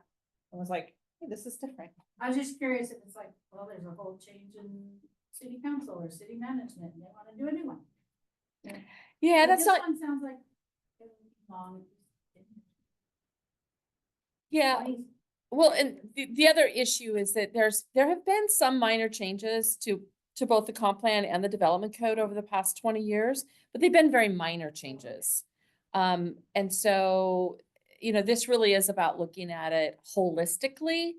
I was like, hey, this is different. I was just curious if it's like, well, there's a whole change in city council or city management, and they wanna do a new one. Yeah, But that's this not, one sounds like long. yeah. Well, and the other issue is that there have been some minor changes to both the comp plan and the development code over the past 20 years, but they've been very minor changes. And so, this really is about looking at it holistically.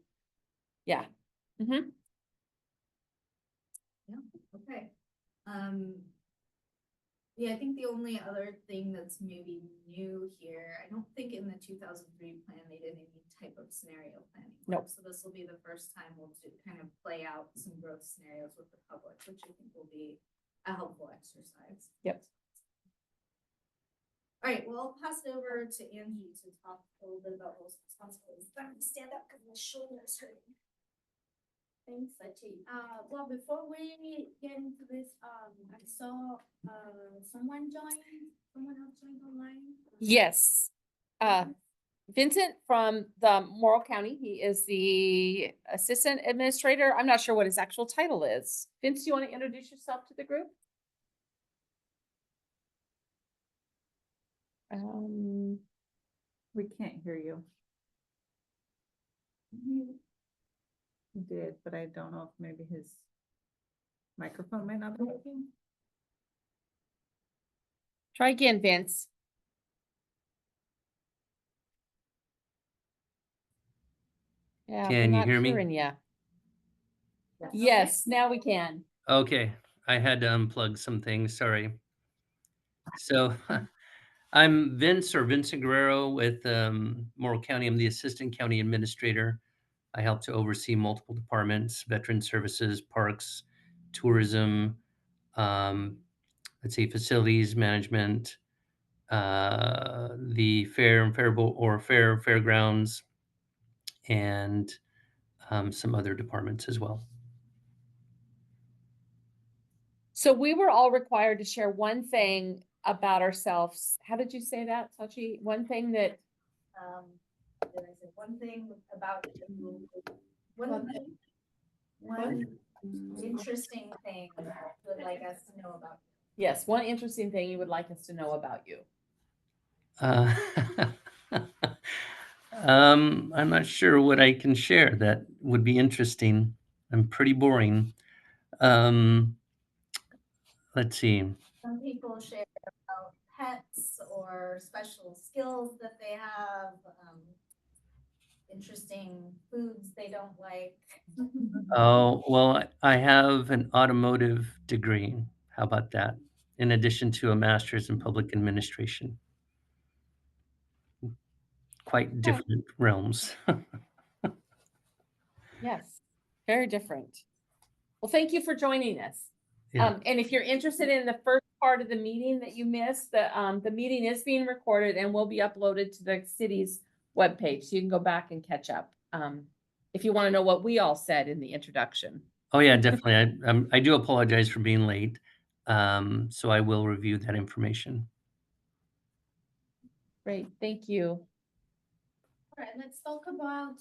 Yeah. Mm-hmm. Okay. Yeah, I think the only other thing that's maybe new here, I don't think in the 2003 plan they did any type of scenario planning. Nope. So this will be the first time we'll kind of play out some growth scenarios with the public, which I think will be a helpful exercise. Yep. All right, well, I'll pass it over to Angie to talk a little bit about those responsibilities. I'm gonna stand up because my shoulder is hurting. Thanks, Sachi. Well, before we get into this, I saw, someone else joined online. Yes. Vincent from the Morrow County, he is the assistant administrator. I'm not sure what his actual title is. Vince, do you want to introduce yourself to the group? We can't hear you. He did, but I don't know if maybe his microphone might not be working. Try again, Vince. Yeah, we're Can you not hear me? hearing ya. Yes, now we can. Okay, I had to unplug some things, sorry. So I'm Vincent Guerrero with Morrow County. I'm the Assistant County Administrator. I help to oversee multiple departments, veteran services, parks, tourism, let's see, facilities management, the fairgrounds, and some other departments as well. So we were all required to share one thing about ourselves. How did you say that, Sachi? One thing that, Did I say one thing about you? One interesting thing you would like us to know about. yes, one interesting thing you would like us to know about you. I'm not sure what I can share that would be interesting. I'm pretty boring. Let's see. Some people share about pets or special skills that they have, interesting foods they don't like. Oh, well, I have an automotive degree. How about that? In addition to a master's in public administration. Quite different realms. Yes, very different. Well, thank you for joining us. Yeah. And if you're interested in the first part of the meeting that you missed, the meeting is being recorded and will be uploaded to the city's webpage. So you can go back and catch up. If you want to know what we all said in the introduction. Oh yeah, definitely. I do apologize for being late. So I will review that information. Great, thank you. All right, let's talk about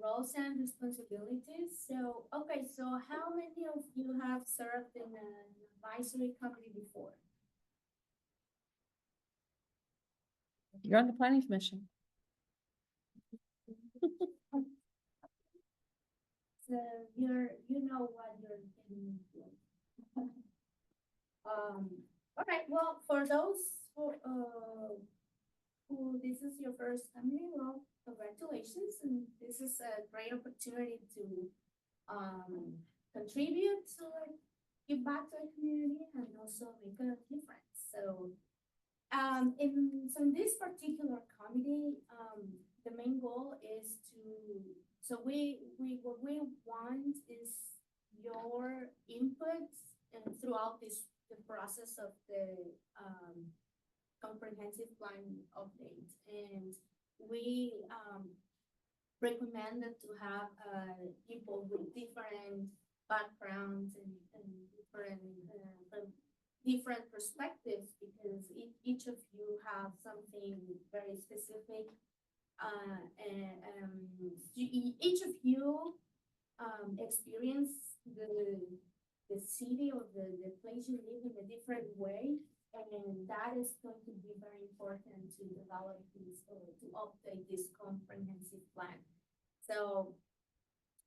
roles and responsibilities. So, okay, so how many of you have served in an advisory committee before? You're on the planning commission. So you know what you're getting into. All right, well, for those who this is your first committee, well, congratulations, and this is a great opportunity to contribute to like give back to the community and also make a difference. So in this particular committee, the main goal is what we want is your input and throughout the process of the comprehensive plan update. And we recommended to have people with different backgrounds and different perspectives, because each of you have something very specific, and each of you experience the city or the place you live in a different way, and that is going to be very important to develop this or to update this comprehensive plan. So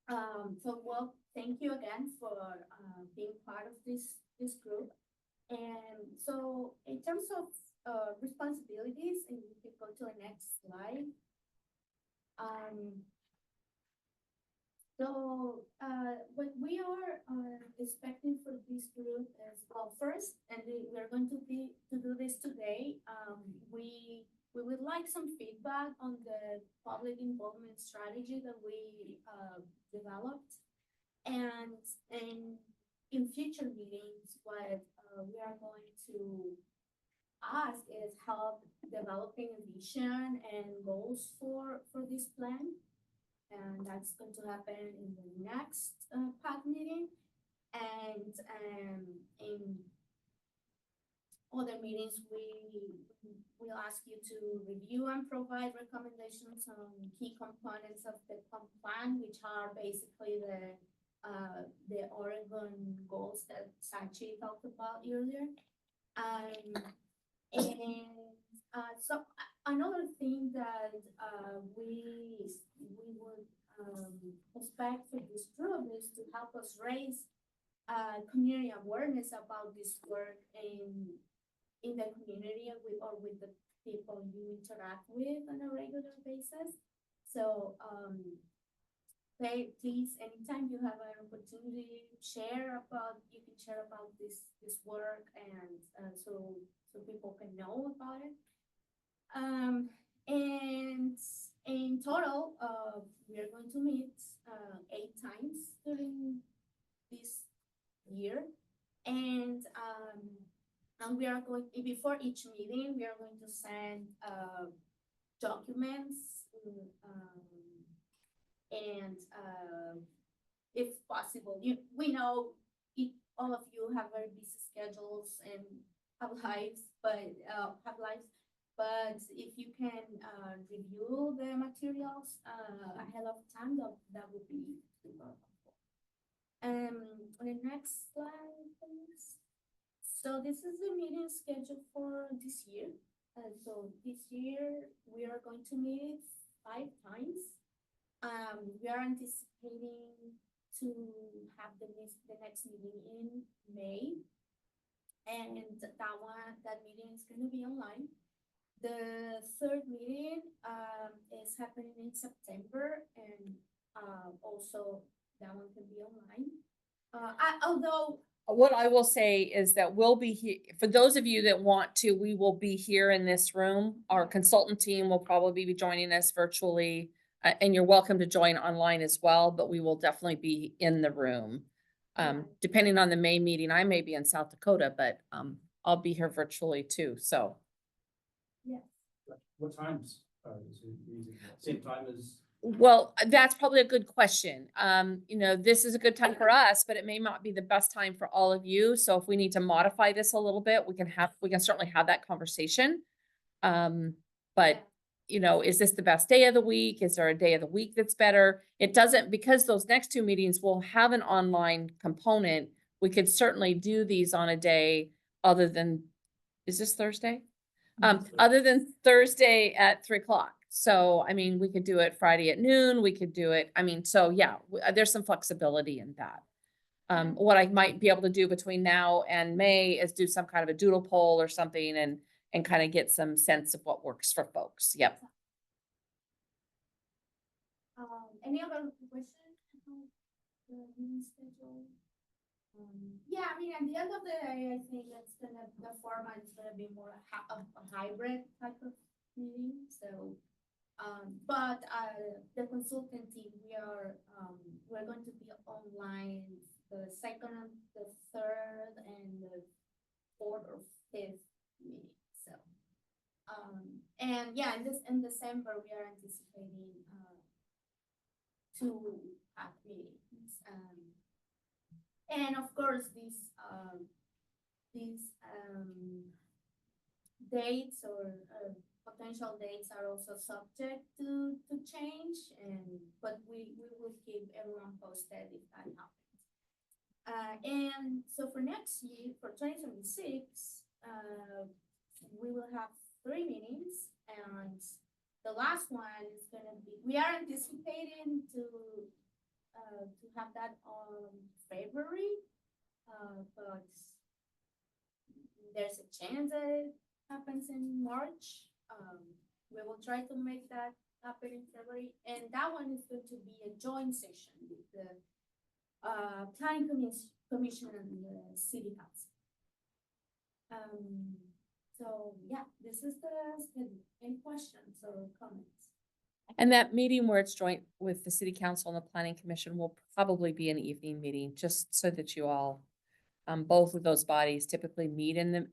well, thank you again for being part of this group. And so in terms of responsibilities, and you can go to the next slide. What we are expecting for this group is, well, first, and we are going to do this today. We would like some feedback on the public involvement strategy that we developed, and in future meetings, what we are going to ask is help developing a vision and goals for this plan. And that's going to happen in the next PAC meeting. And in other meetings, we'll ask you to review and provide recommendations on key components of the plan, which are basically the Oregon goals that Sachi talked about earlier. So another thing that we would expect for this group is to help us raise community awareness about this work in the community or with the people you interact with on a regular basis. So please, anytime you have an opportunity, you can share about this work, and so people can know about it. And in total, we are going to meet 8 times during this year, and we are going, before each meeting, we are going to send documents, and if possible, we know all of you have very busy schedules and have lives, but if you can review the materials ahead of time, that would be super helpful. On the next slide, please. So this is the meeting schedule for this year. So this year we are going to meet 5 times. We are anticipating to have the next meeting in May, and that meeting is going to be online. The 3rd meeting is happening in September, and also that one can be online. Although What I will say is that we'll be here, for those of you that want to, we will be here in this room. Our consultant team will probably be joining us virtually, and you're welcome to join online as well, but we will definitely be in the room. Depending on the May meeting, I may be in South Dakota, but I'll be here virtually too, so. yes. What times is it using? Same time as? Well, that's probably a good question. This is a good time for us, but it may not be the best time for all of you. So if we need to modify this a little bit, we can certainly have that conversation. But you know, is this the best day of the week? Is there a day of the week that's better? It doesn't, because those next two meetings will have an online component. We could certainly do these on a day other than, is this Thursday? Other than Thursday at 3:00. So, I mean, we could do it Friday at noon, we could do it, I mean, so yeah, there's some flexibility in that. What I might be able to do between now and May is do some kind of a doodle poll or something and kind of get some sense of what works for folks. Yep. Any other questions about the meeting schedule? Yeah, I mean, at the end of the day, I think the format is gonna be more a hybrid type of meeting, so. But the consultant team, we're going to be online the second, the third, and the fourth or fifth meeting, so. And yeah, in December, we are anticipating, 2 PAC meetings, and of course, these dates or potential dates are also subject to change, but we will keep everyone posted if that happens. And so for next year, for 2026, we will have 3 meetings, and the last one is gonna be, we are anticipating to have that on February, but there's a chance that it happens in March. We will try to make that happen in February, and that one is going to be a joint session with the planning commission and the city council. So yeah, this is the schedule. Any questions or comments? And that meeting where it's joint with the city council and the planning commission will probably be an evening meeting, just so that you all, both of those bodies typically meet in the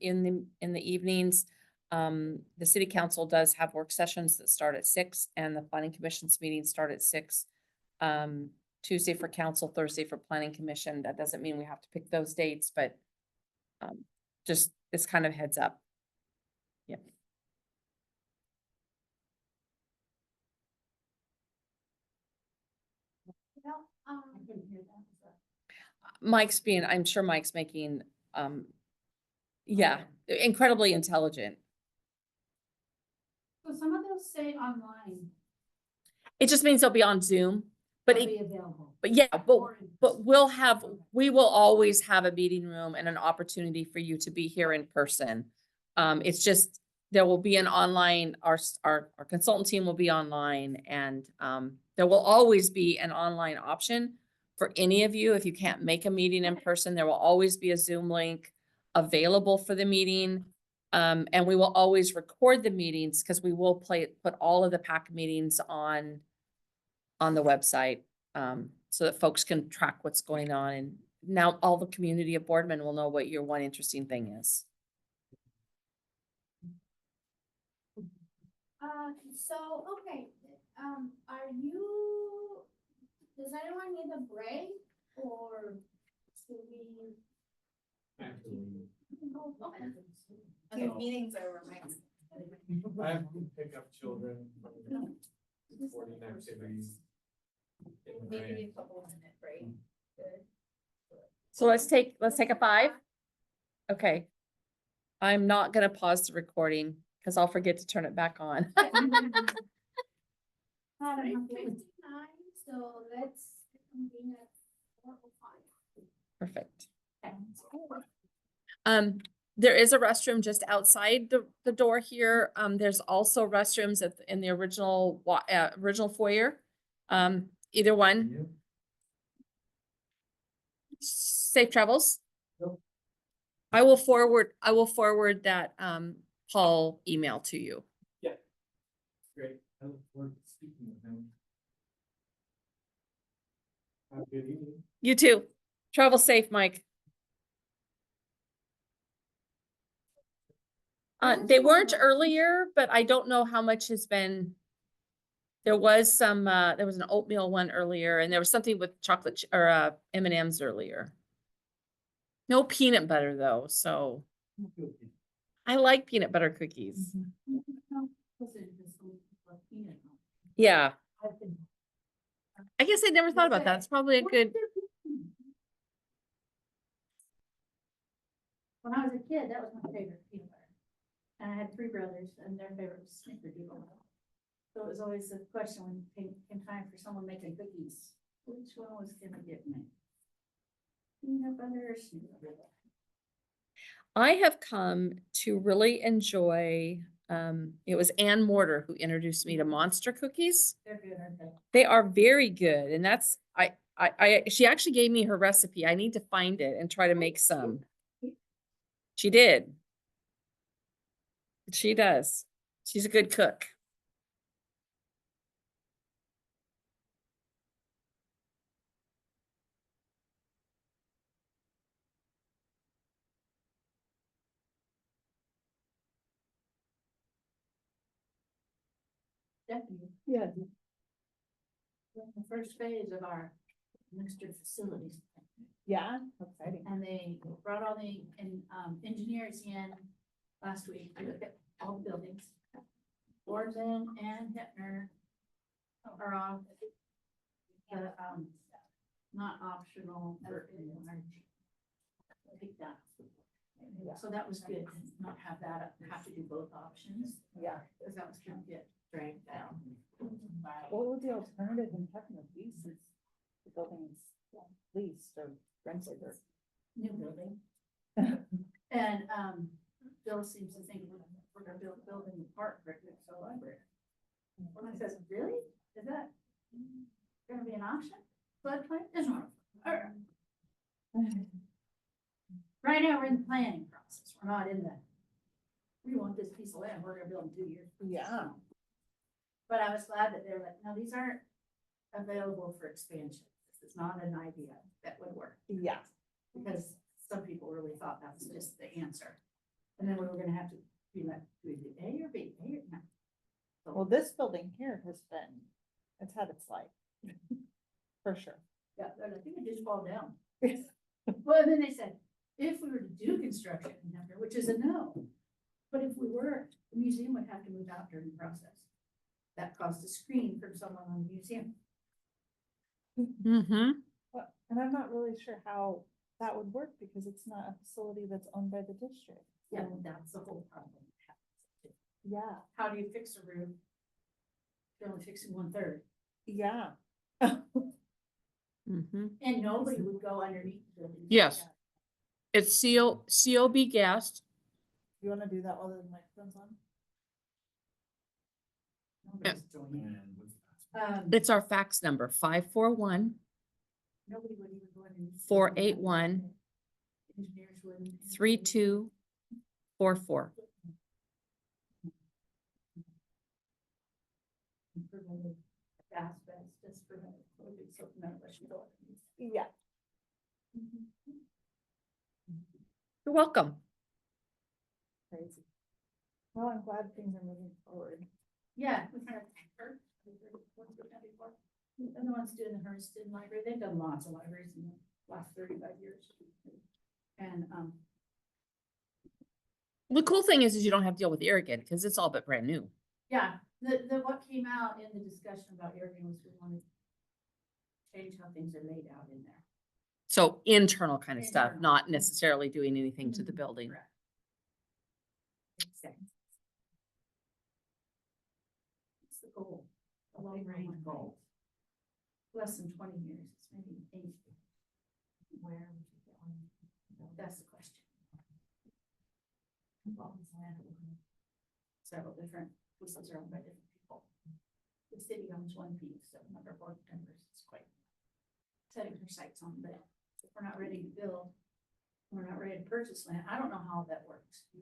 evenings. The city council does have work sessions that start at 6, and the planning commission's meetings start at 6. Tuesday for council, Thursday for planning commission. That doesn't mean we have to pick those dates, but just it's kind of heads up. Yep. Well, I'm sure Mike's making, yeah, incredibly intelligent. So some of those say online. It just means they'll be on Zoom, but They'll be available. but yeah, Or in but we will always have a meeting room and an opportunity for you to be here in person. It's just, there will be an online, our consultant team will be online, and, there will always be an online option for any of you. If you can't make a meeting in person, there will always be a Zoom link available for the meeting. And we will always record the meetings, because we will put all of the PAC meetings on the website, so that folks can track what's going on. And now all the community of Boardman will know what your one interesting thing is. So, okay, does anyone need a break, or should we? Oh, okay. And the meetings are reminded. I have to pick up children. 49 activities. Maybe a couple minute break. Good. So let's take a 5. Okay. I'm not gonna pause the recording because I'll forget to turn it back on. 3:59, so let's convene at 4:05. Perfect. There is a restroom just outside the door here. There's also restrooms in the original foyer. Either one. Safe travels. Nope. I will forward that Paul email to you. Great. I look forward to speaking with him. Have a good evening. You too. Travel safe, Mike. They weren't earlier, but I don't know how much has been. There was an oatmeal one earlier, and there was something with chocolate or M&Ms earlier. No peanut butter though, so I like peanut butter cookies. you know. Yeah, I've been. I guess I never thought about that. It's probably a good, When I was a kid, that was my favorite peanut butter. And I had 3 brothers and their favorite was Snickerdoodle. So it was always the question when it came time for someone making cookies, which one was gonna get me? Peanut butter or Snickerdoodle? I have come to really enjoy, it was Ann Mortar who introduced me to Monster cookies. They're good, aren't they? They are very good, and that's, she actually gave me her recipe. I need to find it and try to make some. She did. She does. She's a good cook. Definitely. Yeah. We're in the first phase of our mixture facilities. Yeah, exciting. And they brought all the engineers in last week to look at all the buildings. Boardman and Hittner are on the, not optional. Take that. So that was good, not have that, have to do both options, Yeah. because that was kind of get dragged down. What would the alternative in having a lease is the buildings leased or rented or? New building. And, Bill seems to think we're gonna build a building in the park for a library. When I says, really? Is that gonna be an option? Floodplain is not. All right. Right now, we're in the planning process. We're not in the, we want this piece of land, we're gonna build in 2 years. Yeah. But I was glad that they're like, no, these aren't available for expansion. This is not an idea that would work. Yeah. Because some people really thought that was just the answer. And then we were gonna have to be like, do we do A or B? A or no? So- Well, this building here has been, it's had its life. For sure. Yeah, they're like, it would just fall down. Well, and then they said, if we were to do construction in here, which is a no. But if we were, the museum would have to move out during the process. That caused a screen from someone on the museum. Mm-hmm. And I'm not really sure how that would work because it's not a facility that's owned by the district. Yeah, that's the whole problem. Yeah. How do you fix a roof? You're only fixing 1/3. Yeah. Mm-hmm. And nobody would go underneath the building. Yes. It's COB gassed. You wanna do that while the microphone's on? Nobody's joining. And what's that? It's our fax number, 541 Nobody would even go underneath. 481 Engineers wouldn't. 3244. Prevented asbestos, prevented clothing, so none of us should go underneath. Yeah. You're welcome. Crazy. Well, I'm glad things are moving forward. Yeah, we kind of thank her. And the ones doing the Hermiston Library, they've done lots of libraries in the last 35 years. And, The cool thing is you don't have to deal with irrigant because it's all but brand new. yeah, what came out in the discussion about irrigation was we wanted to change how things are laid out in there. So internal kind of stuff, Internal. not necessarily doing anything to the Mhm. building. Correct. Makes sense. It's the goal, the long range goal. Less than 20 years, it's maybe 8. Where would you get one? That's the question. Several different pieces are owned by different people. The city owns one piece, so number board members, it's quite setting her sights on, but if we're not ready to build, we're not ready to purchase land, I don't know how that works. Do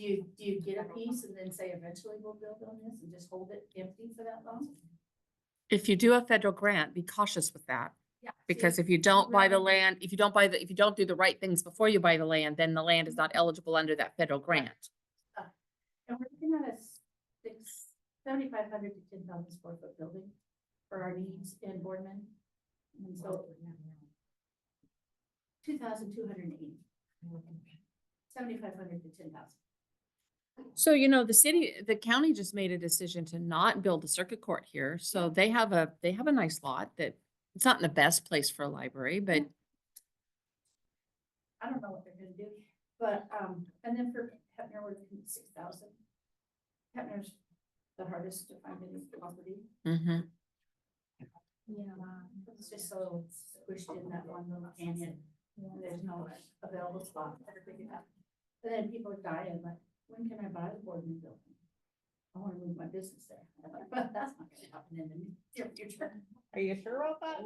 you get a piece and then say eventually we'll build on this and just hold it empty for that long? If you do a federal grant, be cautious with that. Yeah. Because if you don't buy the land, if you don't do the right things before you buy the land, then the land is not eligible under that federal grant. And we're looking at a 7,500 to 10,000 square foot building for our needs in Boardman. And so 2,280. 7,500 to 10,000. So, the county just made a decision to not build a circuit court here, so they have a nice lot that, it's not in the best place for a library, but I don't know what they're gonna do, but, and then for Hefner, we're looking at 6,000. Hefner's the hardest to find any property. mhm. It's just so squished in that one little canyon, and there's no available spot that are big enough. And then people are dying, like, when can I buy the Boardman building? I wanna move my business there. I'm like, but that's not gonna happen in the near future. Are you sure about that?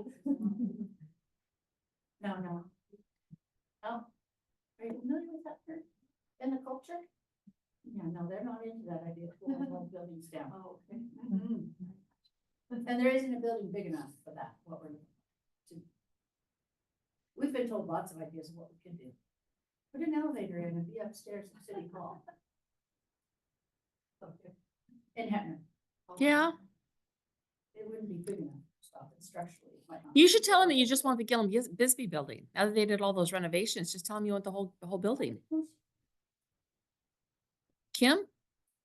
No. Oh, are you familiar with that term in the culture? Yeah, no, they're not into that idea of pulling whole buildings down. Oh, okay. And there isn't a building big enough for that, what we're to. We've been told lots of ideas of what we could do. Put an elevator in and be upstairs at City Hall. Okay. In Hefner. Yeah. It wouldn't be big enough to stop it structurally. it might not. You should tell them that you just want the Gillum Bisbee building. Now that they did all those renovations, just tell them you want the whole building. Kim?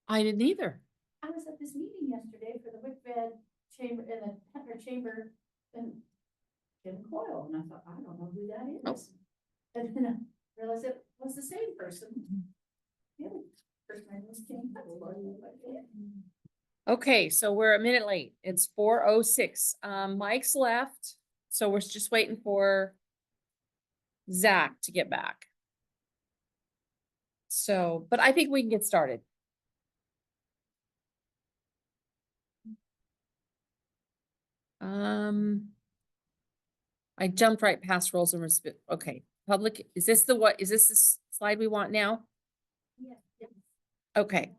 I didn't either. I was at this meeting yesterday for the WICVED chamber, in the Hefner chamber, and Kim Coyle, and I thought, I don't know who that is. And then I realized it was the same person. The other person I was Kim Coyle. Okay, so we're a minute late. It's 4:06. Mike's left, so we're just waiting for Zach to get back. So, but I think we can get started. I jumped right past roles and okay, public, is this the slide we want now? Yes. Okay.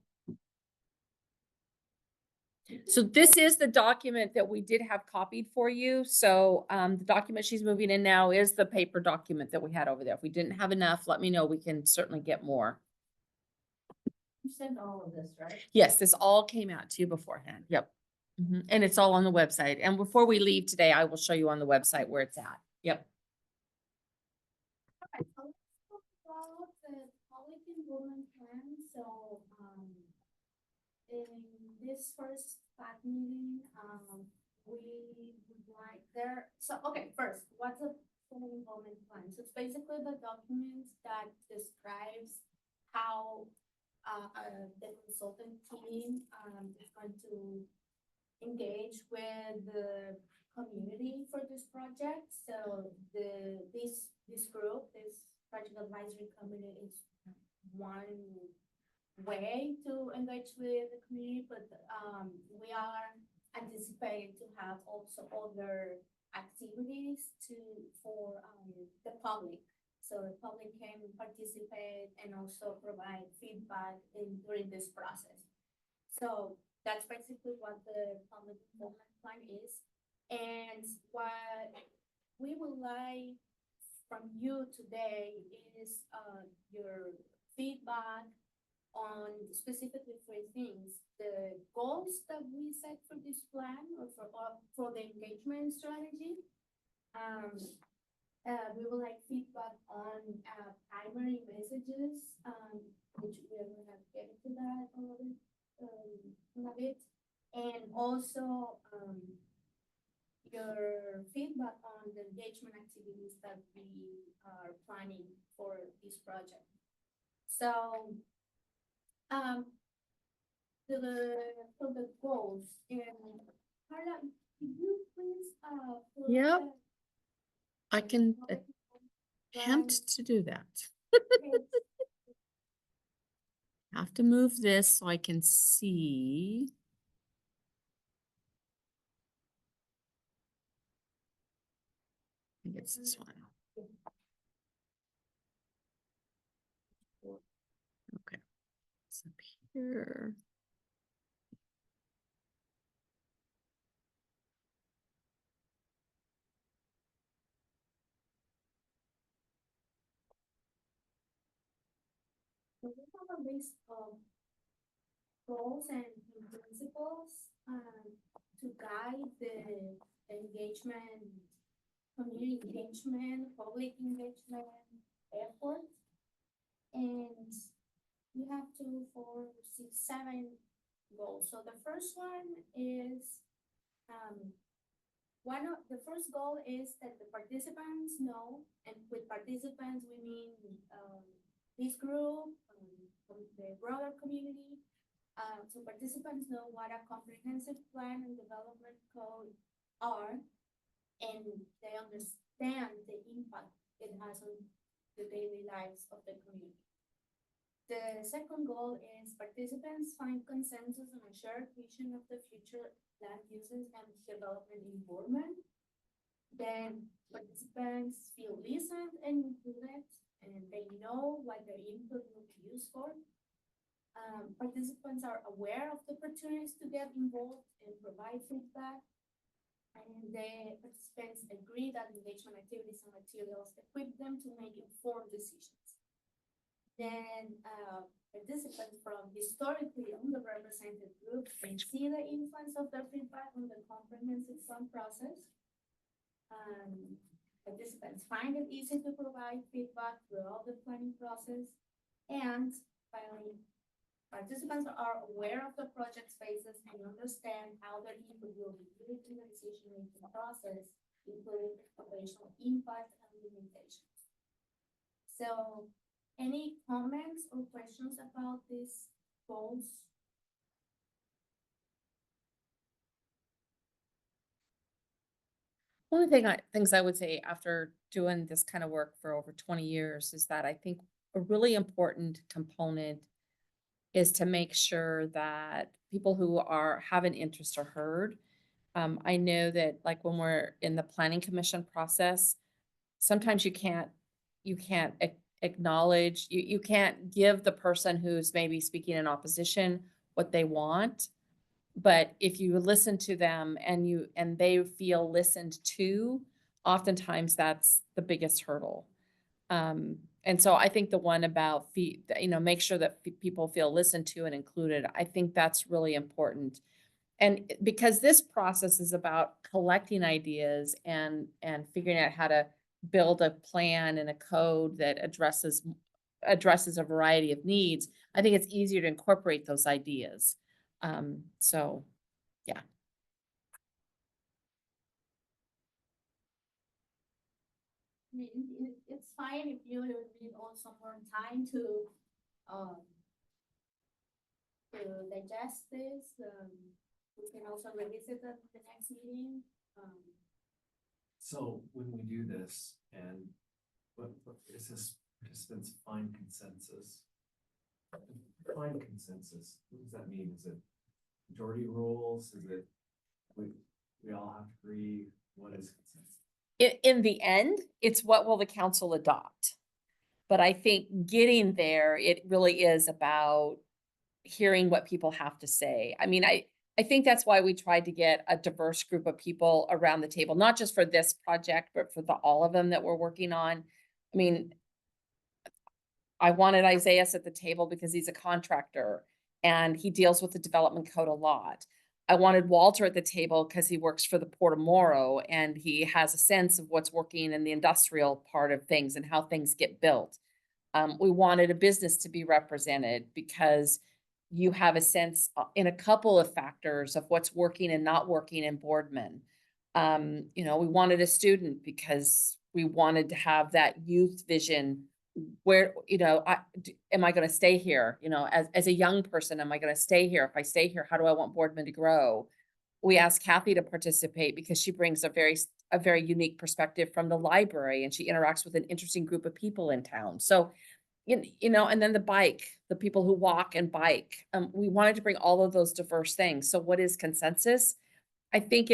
So this is the document that we did have copied for you. So the document she's moving in now is the paper document that we had over there. If we didn't have enough, let me know. We can certainly get more. You sent all of this, right? Yes, this all came out to you beforehand. Yep. And it's all on the website. And before we leave today, I will show you on the website where it's at. Yep. Alright, so let's talk about the public involvement plan. So, in this first PAC meeting, we would like there, so, okay, first, what's a public involvement plan? So it's basically the document that describes how, the consultant team, is going to engage with the community for this project. So this group, this project advisory committee is one way to engage with the community, but we are anticipating to have also other activities for the public. So the public can participate and also provide feedback during this process. So that's basically what the public involvement plan is. And what we would like from you today is your feedback on specifically 3 things: the goals that we set for this plan or for the engagement strategy. We would like feedback on primary messages, which we are gonna get into that a little bit, and also your feedback on the engagement activities that we are planning for this project. So, for the goals, and Carla, could you please pull up Yep. the I can public attempt involvement to do that. page? Have to move this so I can see. I think it's this one. Okay. It's up here. So we have a list of goals and principles to guide the engagement, community engagement, public engagement effort. And you have to, for seven goals. So the first one is, the first goal is that the participants know, and with participants, we mean, this group, the broader community. So participants know what a comprehensive plan and development code are, and they understand the impact it has on the daily lives of the community. The second goal is participants find consensus on a shared vision of the future land uses and development in Boardman. Then participants feel listened and included, and they know what their input will be used for. Participants are aware of the opportunities to get involved and provide feedback. And the participants agree that engagement activities and materials equip them to make informed decisions. Then participants from historically underrepresented groups can see the influence of their feedback on the comprehensive plan process. Participants find it easy to provide feedback throughout the planning process. And finally, participants are aware of the project phases and understand how their input will be used in the decision-making process, including operational impact and limitations. So, any comments or questions about these goals? One of the things I would say after doing this kind of work for over 20 years is that I think a really important component is to make sure that people who have an interest are heard. I know that like when we're in the planning commission process, sometimes you can't acknowledge, you can't give the person who's maybe speaking in opposition what they want. But if you listen to them and they feel listened to, oftentimes that's the biggest hurdle. And so I think the one about make sure that people feel listened to and included, I think that's really important. And because this process is about collecting ideas and figuring out how to build a plan and a code that addresses a variety of needs, I think it's easier to incorporate those ideas. So, yeah. I mean, it's fine if you need also more time to digest this. We can also release it at the next meeting. So when we do this and what is this participants find consensus? Find consensus, what does that mean? Is it majority rules? Is it we all have to agree? What is consensus? In the end, it's what will the council adopt? But I think getting there, it really is about hearing what people have to say. I mean, I think that's why we tried to get a diverse group of people around the table, not just for this project, but for all of them that we're working on. I mean, I wanted Isaiah at the table because he's a contractor and he deals with the development code a lot. I wanted Walter at the table because he works for the Port of Morrow and he has a sense of what's working in the industrial part of things and how things get built. We wanted a business to be represented because you have a sense in a couple of factors of what's working and not working in Boardman. We wanted a student because we wanted to have that youth vision where, am I going to stay here? As a young person, am I going to stay here? If I stay here, how do I want Boardman to grow? We asked Kathy to participate because she brings a very unique perspective from the library and she interacts with an interesting group of people in town. So, and then the people who walk and bike. We wanted to bring all of those diverse things. So what is consensus? I think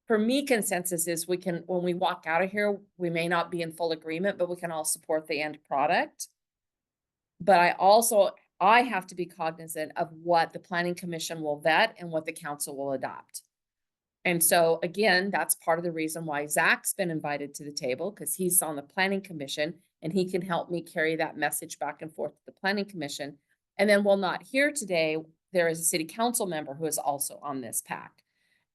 for me, consensus is when we walk out of here, we may not be in full agreement, but we can all support the end product. But I have to be cognizant of what the planning commission will vet and what the council will adopt. And so again, that's part of the reason why Zach's been invited to the table because he's on the planning commission and he can help me carry that message back and forth to the planning commission. And then while not here today, there is a city council member who is also on this PAC.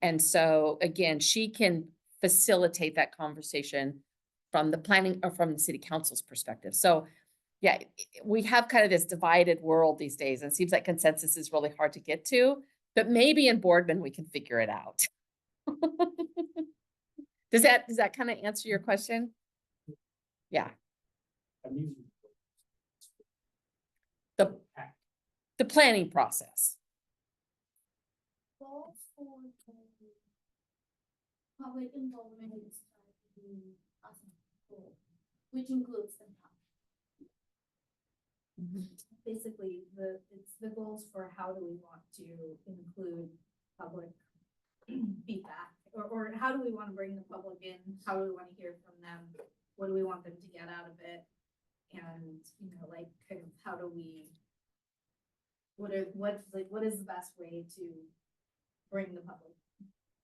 And so again, she can facilitate that conversation from the planning or from the city council's perspective. So, yeah, we have kind of this divided world these days, and it seems like consensus is really hard to get to, but maybe in Boardman, we can figure it out. Does that kind of answer your question? Yeah, And these the, the planning process. Goals for the public involvement is awesome, goal, which includes the town. Basically, it's the goals for how do we want to include public feedback, or how do we want to bring the public in? How do we want to hear from them? What do we want them to get out of it? And, you know, like, kind of, how do we, what is the best way to bring the public?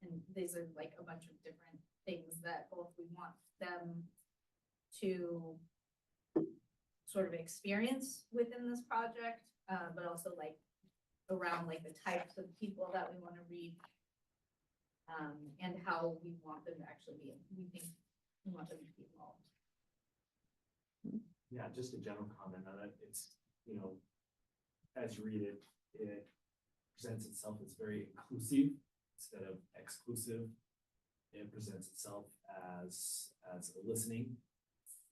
And these are like a bunch of different things that both we want them to sort of experience within this project, but also like around like the types of people that we want to reach, and how we want them to actually be, we think we want them to be involved. Yeah, just a general comment on it. It's, you know, as you read it, it presents itself as very inclusive instead of exclusive. It presents itself as a listening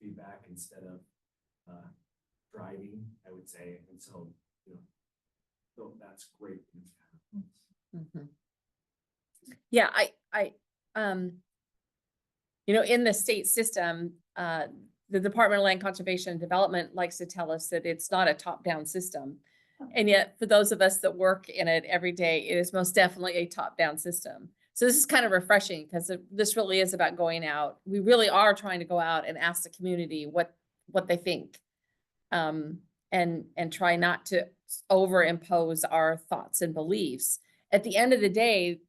feedback instead of driving, I would say. And so, you know, so that's great. Mhm. Yeah, you know, in the state system, the Department of Land Conservation and Development likes to tell us that it's not a top-down system. And yet, for those of us that work in it every day, it is most definitely a top-down system. So this is kind of refreshing because this really is about going out. We really are trying to go out and ask the community what they think. And try not to overimpose our thoughts and beliefs. At the end of the day,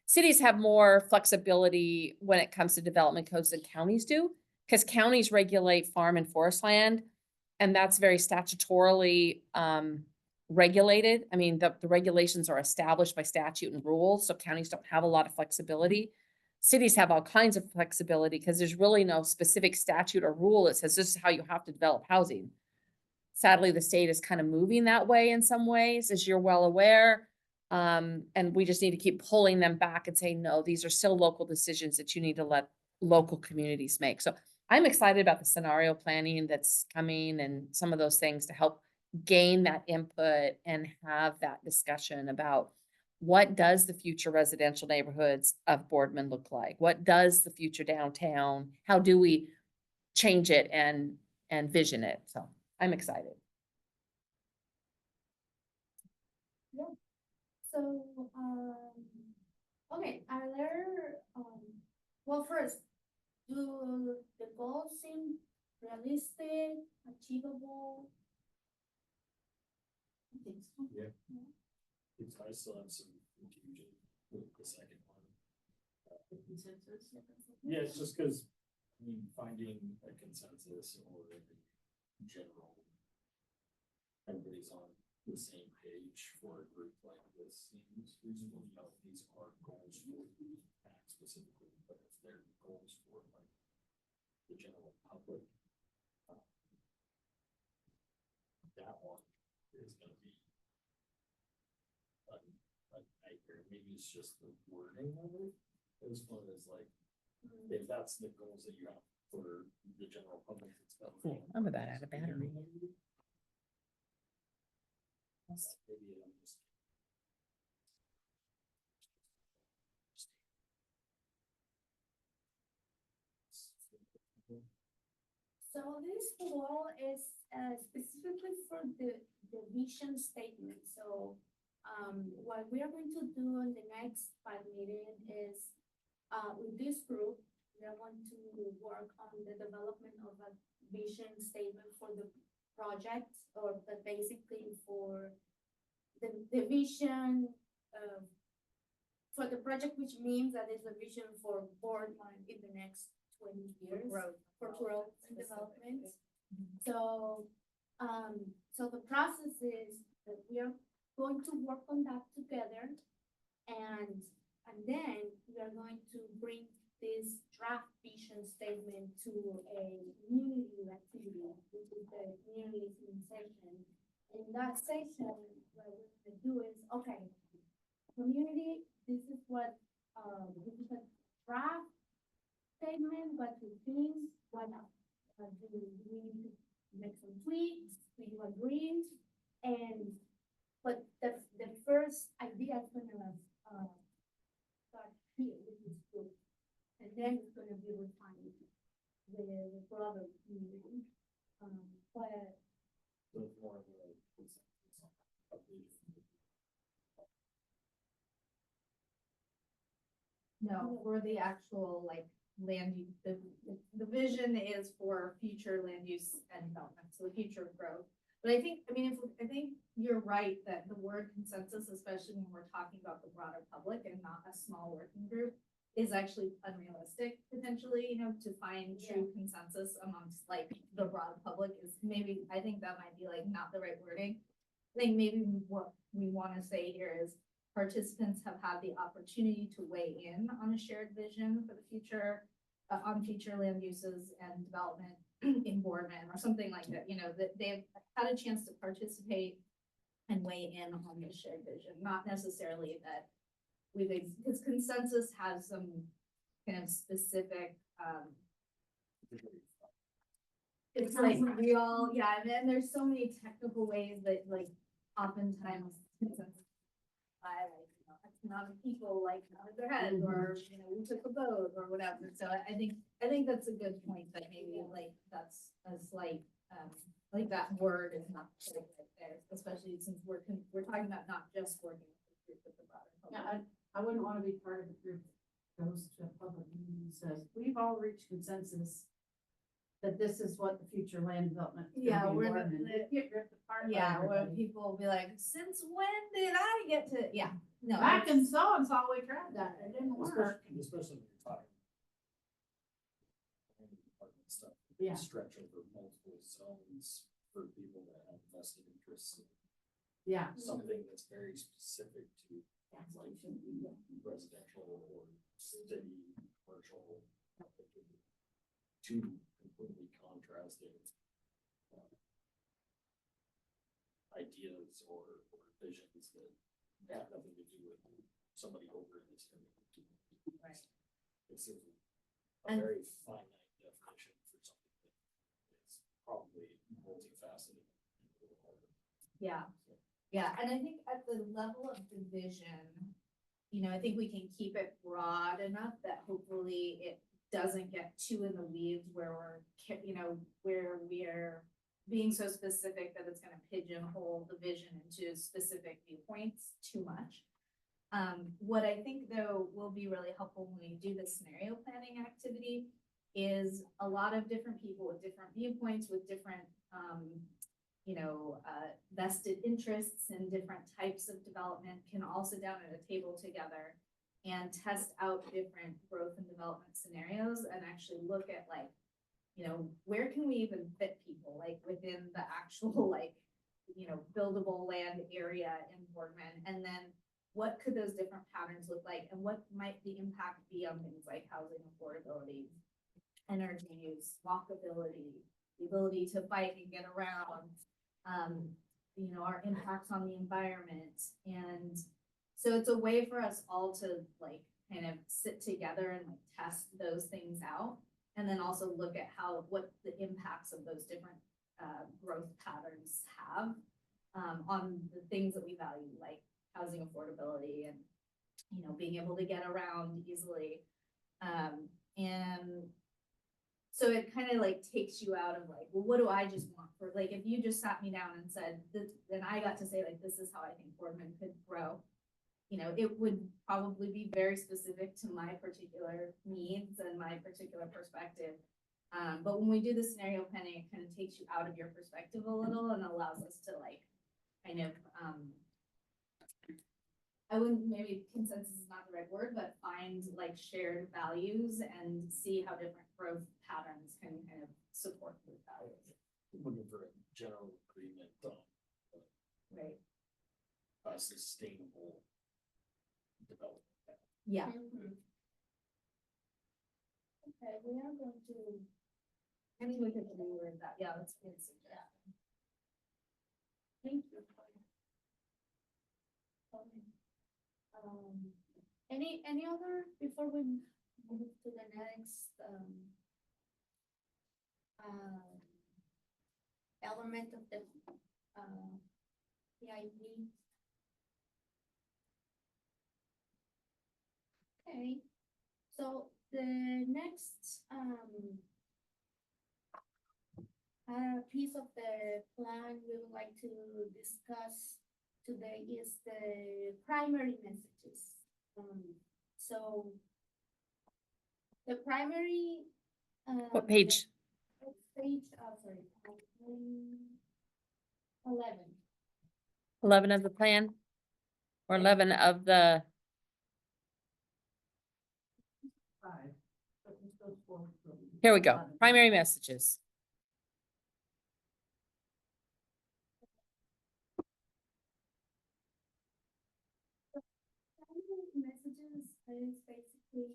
cities have more flexibility when it comes to development codes than counties do, because counties regulate farm and forest land, and that's very statutorily regulated. I mean, the regulations are established by statute and rules, so counties don't have a lot of flexibility. Cities have all kinds of flexibility because there's really no specific statute or rule that says this is how you have to develop housing. Sadly, the state is kind of moving that way in some ways, as you're well aware. And we just need to keep pulling them back and saying, no, these are still local decisions that you need to let local communities make. So I'm excited about the scenario planning that's coming and some of those things to help gain that input and have that discussion about what does the future residential neighborhoods of Boardman look like? What does the future downtown? How do we change it and vision it? So I'm excited. So, okay, are there, well, first, do the goals seem realistic, achievable? I think so. Yeah. Because I still have some confusion with the second one. Consensus? Yeah, it's just because, I mean, finding a consensus or a general, everybody's on the same page for a group like this seems reasonable. You know, these are goals for the PAC specifically, but if they're goals for like the general public, that one is going to be a nightmare. Maybe it's just the wording of it. As far as like, if that's the goals that you have for the general public, it's Cool. I'm about out of battery. maybe I'm just. So this goal is specifically for the vision statement. So what we are going to do in the next PAC meeting is with this group, we are going to work on the development of a vision statement for the project, or basically for the vision for the project, which means that it's a vision for Boardman in the next 20 years for growth and development. So, so the process is that we are going to work on that together, and then we are going to bring this draft vision statement to a community activity, which is the community session. In that session, what we're gonna do is, okay, community, this is a draft statement, but to things, what do we need to make some tweaks, do you agree? But the first idea is gonna, start here with this group, and then it's gonna be refined with the broader community. But So it's more of a consensus on a vision. No, for the actual like land use, the vision is for future land use and development, so the future of growth. But I think, I think you're right that the word consensus, especially when we're talking about the broader public and not a small working group, is actually unrealistic potentially, to find true consensus amongst like the broad public is maybe, I think that might be like not the right wording. I think maybe what we want to say here is participants have had the opportunity to weigh in on a shared vision for the future, on future land uses and development in Boardman or something like that, that they've had a chance to participate and weigh in on the shared vision, not necessarily that because consensus has some kind of specific, it's like we all, and then there's so many technical ways that like oftentimes consensus by like, X amount of people like nodded their heads or, we took a vote or whatever. So I think that's a good point that maybe like that's a slight, like that word is not quite right there, especially since we're talking about not just working with the group, but the broader public. I wouldn't want to be part of a group that goes to a public meeting and says, we've all reached consensus that this is what the future land development. is gonna be We're more the- than- the- get ripped apart by Where everybody. people will be like, since when did I get to, no. Back in it's- so-and-so, we tried that, it didn't work. Especially when you're talking. Department stuff. Yeah. Stretch over multiple zones for people that have vested interests in Yeah. something that's very specific to like residential or city, commercial. Two completely contrasting ideas or visions that have nothing to do with somebody over in this area. Right. It's a And- very finite definition for something that is probably multifaceted. And I think at the level of division, I think we can keep it broad enough that hopefully it doesn't get too in the weeds where where we're being so specific that it's gonna pigeonhole the vision into specific viewpoints too much. What I think though will be really helpful when we do the scenario planning activity is a lot of different people with different viewpoints, with different, vested interests in different types of development can all sit down at a table together and test out different growth and development scenarios and actually look at like, where can we even fit people like within the actual like, buildable land area in Boardman? And then what could those different patterns look like? And what might the impact be on things like housing affordability, energy use, walkability, the ability to bike and get around, our impacts on the environment. And so it's a way for us all to like kind of sit together and like test those things out. And then also look at what the impacts of those different growth patterns have on the things that we value, like housing affordability and, being able to get around easily. And so it kind of like takes you out of like, well, what do I just want for, like, if you just sat me down and said, then I got to say like, this is how I think Boardman could grow. It would probably be very specific to my particular needs and my particular perspective. But when we do the scenario planning, it kind of takes you out of your perspective a little and allows us to like, kind of, I wouldn't, maybe consensus is not the right word, but find like shared values and see how different growth patterns can kind of support those values. Looking for a general agreement on Right. a sustainable development. Yeah. Okay, we are going to. I mean, we could reword that, yeah, that's a good suggestion. Thank you. Any other, before we move to the next, element of the, PID? Okay, so the next, piece of the plan we would like to discuss today is the primary messages. So the primary. What page? It's page, sorry, 11. 11 of the plan? Or 11 of the, Five, but this goes forward from here we go, 11. primary messages. Primary messages is basically,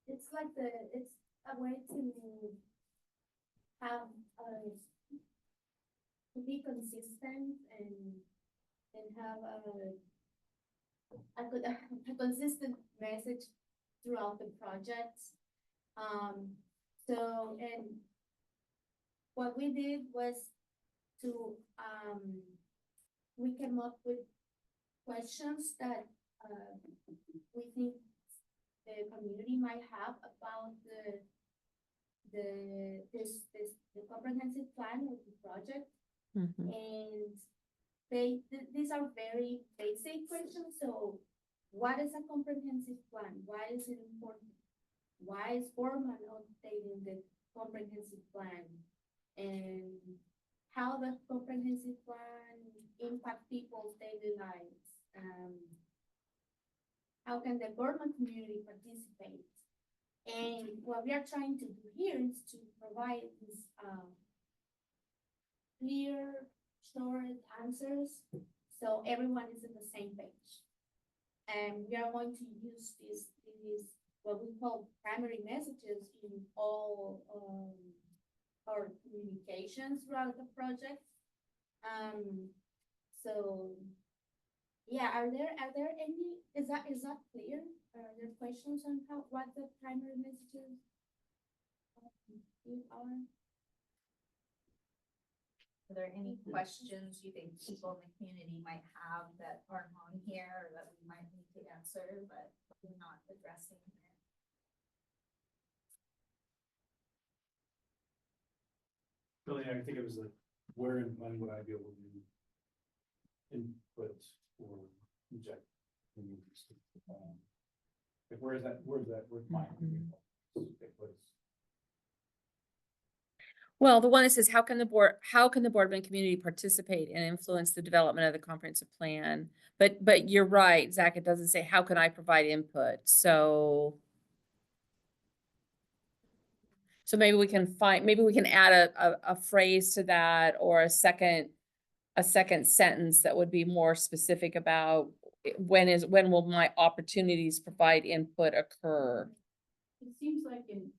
it's like it's a way to have, to be consistent and have a consistent message throughout the project. So, and what we did was to, we came up with questions that, we think the community might have about the comprehensive plan of the project. Mhm. And these are very basic questions. So what is a comprehensive plan? Why is it important? Why is Boardman updating the comprehensive plan? And how the comprehensive plan impact people's daily lives? How can the Boardman community participate? And what we are trying to do here is to provide this, clear, short answers, so everyone is on the same page. And we are going to use these what we call primary messages in all our communications throughout the project. So yeah, are there any, is that clear? Are there questions on what the primary messages are? Are there any questions you think people in the community might have that aren't on here or that we might need to answer, but we're not addressing here? Really, I think it was like, where and when would I be able to input or inject? Like, where's mine? Take place? Well, the one that says, how can the Boardman community participate and influence the development of the comprehensive plan? But you're right, Zach, it doesn't say, how can I provide input? So maybe we can add a phrase to that, or a second sentence that would be more specific about when will my opportunities to provide input occur? It seems like in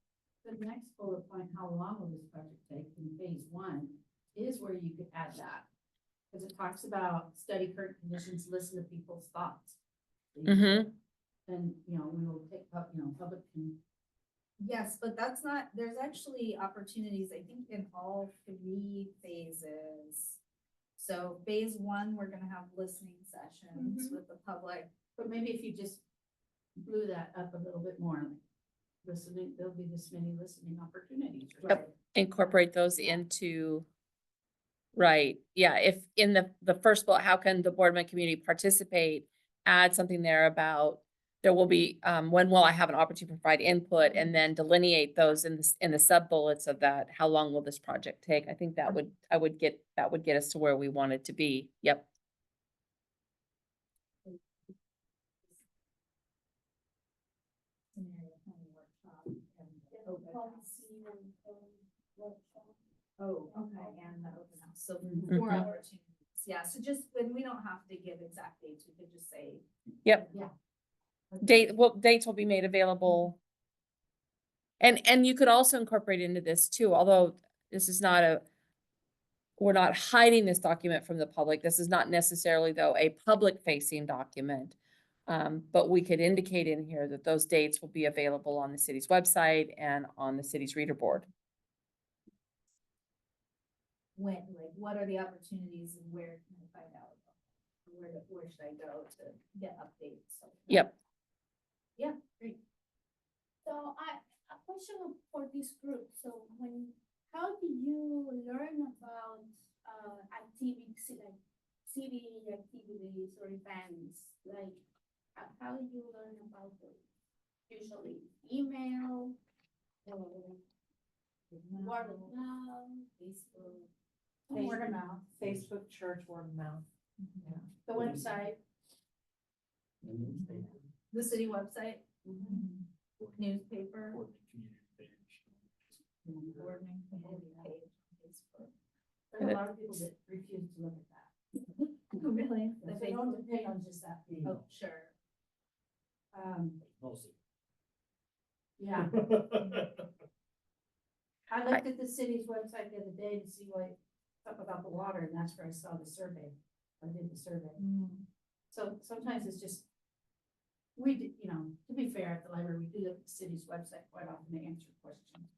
the next bullet point, how long will this project take in phase 1 is where you could add that. Because it talks about study current conditions, listen to people's thoughts. Mhm. Then, we will take, public can. Yes, but that's not, there's actually opportunities, I think, in all 3 phases. So phase 1, we're gonna have listening sessions with the public. But maybe if you just blew that up a little bit more, like listening, there'll be this many listening opportunities. Right? Yep. Incorporate those into, right, yeah, if in the first bullet, how can the Boardman community participate? Add something there about, there will be, when will I have an opportunity to provide input, and then delineate those in the sub bullets of that, how long will this project take? I think that would get us to where we want it to be. Yep. Scenario planning workshop and Policy and workshop. Oh, okay, and the open house, so 4 Mhm. opportunities, yeah, so just, when we don't have to give exact dates, we could just say. Yep. Yeah. dates will be made available. And you could also incorporate into this too, although this is not we're not hiding this document from the public. This is not necessarily though a public facing document. But we could indicate in here that those dates will be available on the city's website and on the city's reader board. When, like, what are the opportunities and where can I find out? Where should I go to get updates? Yep. Yeah, great. So a question for this group. So how do you learn about activities like city activities or events? Like how do you learn about those? Usually email or word of mouth, Facebook. Word of mouth. Facebook, church, word of mouth. Yeah. The website. The city website, newspaper. Boardman community page, Facebook. There's a lot of people that refuse to look at that. Really? They don't depend on just that page. Oh, sure. Mostly. Yeah, I looked at the city's website the other day to see what, stuff about the water, and that's where I saw the survey. I did the survey. So sometimes it's just, we do, you know, to be fair, at the library, we do look at the city's website quite often to answer questions.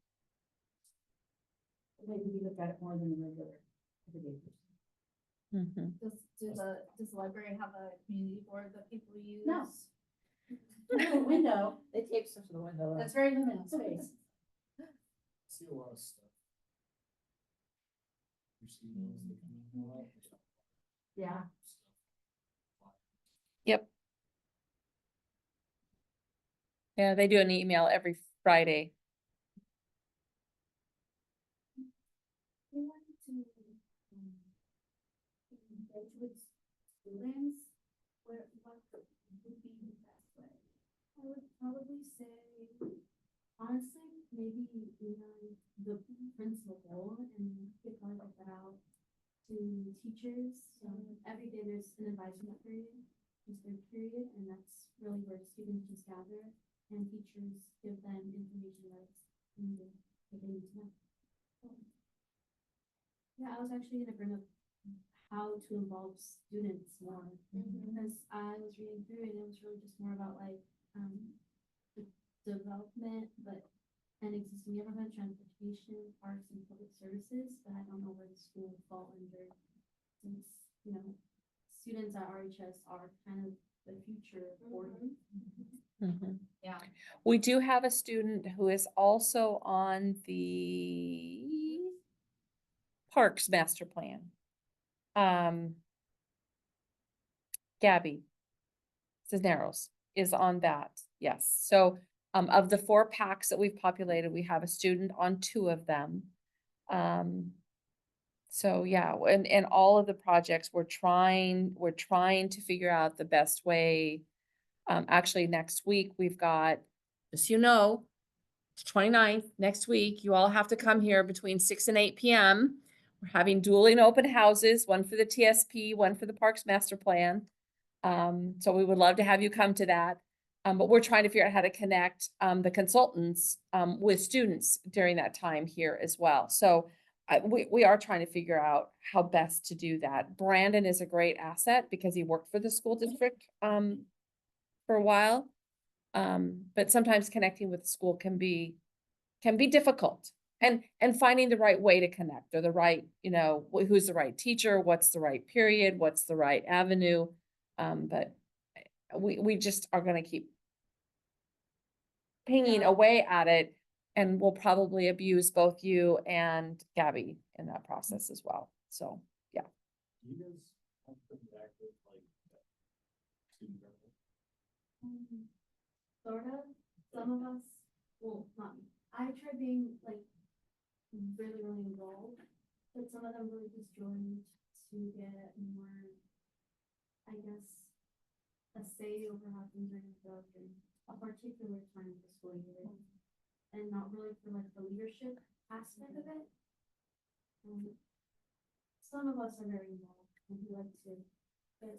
But maybe we look at it more than the regular everyday person. Does the library have a community board that people use? No. The window, They tape stuff to the window. that's very limited space. See a lot of stuff. You see those that come in a lot. Yeah. Yep. Yeah, they do an email every Friday. we want to engage with students, what would be the best way? I would probably say, honestly, maybe the principal role and get like that out to teachers. Every day there's an advisement period, just their period, and that's really where students just gather and teachers give them information that's needed that they need to know. Yeah, I was actually gonna bring up how to involve students more, because I was reading through it, and it was really just more about like, the development, but and existing neighborhood, transportation, parks and public services, but I don't know where the school would fall under. Since, students at RHS are kind of the future for Yeah. We do have a student who is also on the Parks Master Plan. Gabby Cisneros is on that, yes. So of the 4 PACs that we've populated, we have a student on 2 of them. So yeah, and all of the projects, we're trying to figure out the best way. Actually, next week, we've got, just so you know, it's 29th, next week, you all have to come here between 6 and 8 p.m. We're having dueling open houses, one for the TSP, one for the Parks Master Plan. So we would love to have you come to that. But we're trying to figure out how to connect the consultants with students during that time here as well. So we are trying to figure out how best to do that. Brandon is a great asset because he worked for the school district for a while. But sometimes connecting with the school can be difficult, and finding the right way to connect, or the right, who's the right teacher, what's the right period, what's the right avenue. But we just are gonna keep pinging away at it, and we'll probably abuse both you and Gabby in that process as well. So, yeah. Do you guys have pretty active, like, student government? Sort of, some of us, well, not me. I try being like really, really involved, but some of them really just joined to get more, I guess, a say over how things are gonna go during a particular time of the school year, and not really for like the leadership aspect of it. Some of us are very involved and we like to, but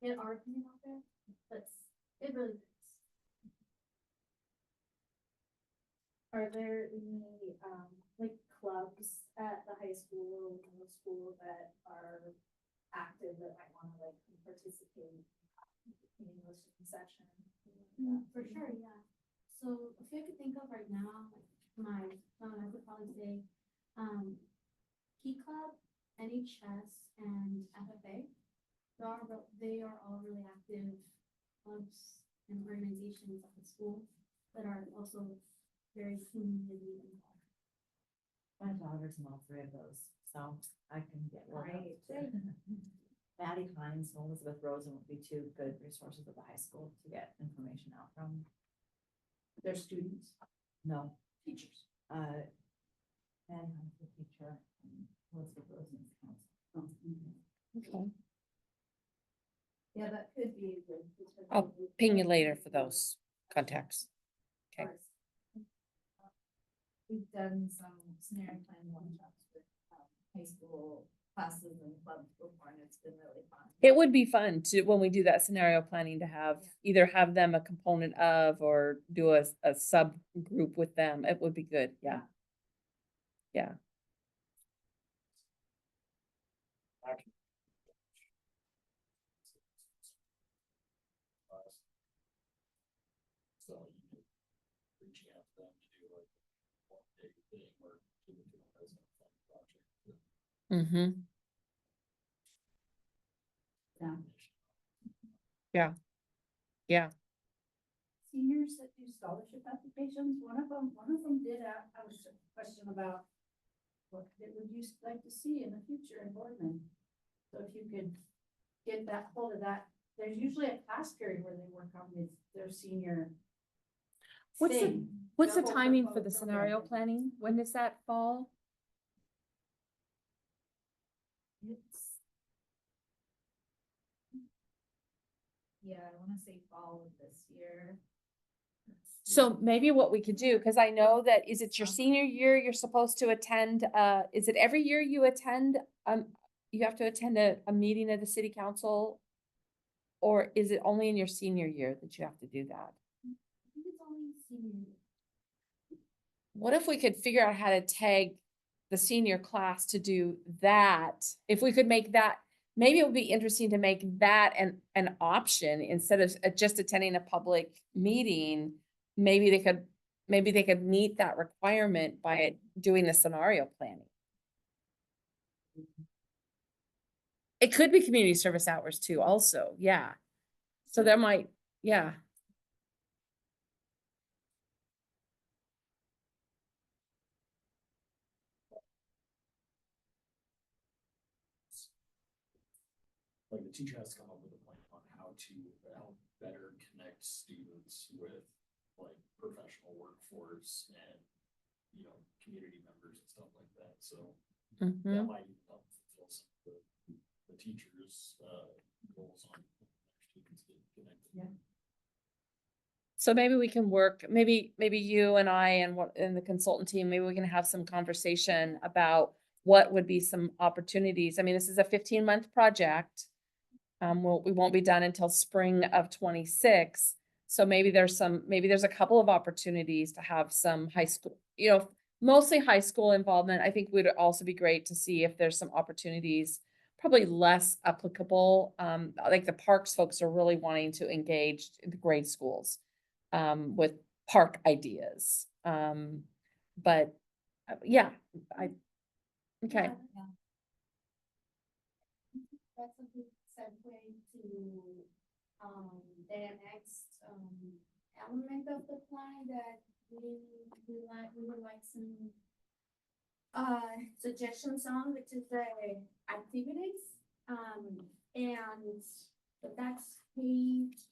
get our opinion out there, but it really is. Are there any, like clubs at the high school or middle school that are active that might wanna like participate in English session? For sure, yeah. So if you could think of right now, I would probably say, Key Club, NHS, and FFA. They are all really active clubs and organizations at the school that are also very community involved. My daughter's in all three of those, so I can get one. Right. Maddie Hines and Elizabeth Rosen would be two good resources at the high school to get information out from. They're students, No, teachers. Maddie Hines, the teacher, and Elizabeth Rosen's counsel. Okay. Yeah, that could be a good. I'll ping you later for those contacts. Okay. We've done some scenario planning workshops with high school classes and clubs before, and it's been really fun. It would be fun to, when we do that scenario planning, to have, either have them a component of, or do a subgroup with them. It would be good, yeah. Yeah. So you could reaching out to them to do like one day thing or do it as a fun project. Mm-hmm. Yeah. Yeah. Seniors that do scholarship applications, one of them did have a question about what would you like to see in the future in Boardman? So if you could get that hold of that, there's usually a class period where they work on their senior. What's the thing. What's the Their whole timing for program. the scenario planning? When does that fall? Yeah, I wanna say fall of this year. So maybe what we could do, because I know that, is it your senior year, you're supposed to attend, is it every year you attend, you have to attend a meeting of the city council? Or is it only in your senior year that you have to do that? I think it's only senior year. What if we could figure out how to tag the senior class to do that? If we could make that, maybe it would be interesting to make that an option instead of just attending a public meeting. Maybe they could meet that requirement by doing the scenario planning. It could be community service hours too, also, yeah. So there might, yeah. Like the teacher has to come up with a plan on how to help better connect students with like professional workforce and, you know, community members and stuff like that, so. That Mhm. might help fulfill some of the teachers' goals on their students getting connected. Yeah. So maybe we can work, maybe you and I and the consultant team, maybe we can have some conversation about what would be some opportunities. I mean, this is a 15-month project. We won't be done until spring of 26. So maybe there's a couple of opportunities to have some high school, you know, mostly high school involvement. I think would also be great to see if there's some opportunities, probably less applicable. Like the parks folks are really wanting to engage in the grade schools with park ideas. But yeah, okay. That's a good segue to, the next, element of the plan that we would like some, suggestions on, which is the activities, and so that's page.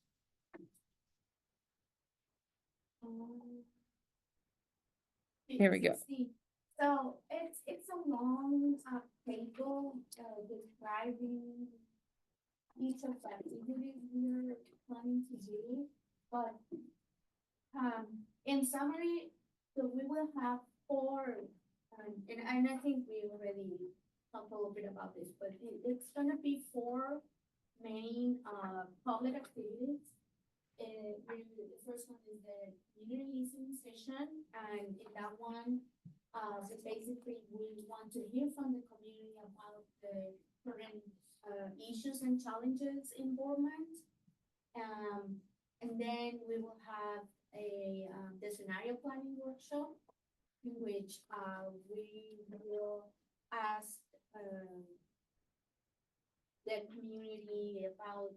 Here we go. 60. So it's a long table describing each of the activities we're planning to do, but in summary, so we will have 4, and I think we already talked a little bit about this, but it's gonna be 4 main public activities. The first one is the community listening session, and in that one, so basically we want to hear from the community about the current issues and challenges in Boardman. And then we will have the scenario planning workshop in which we will ask the community about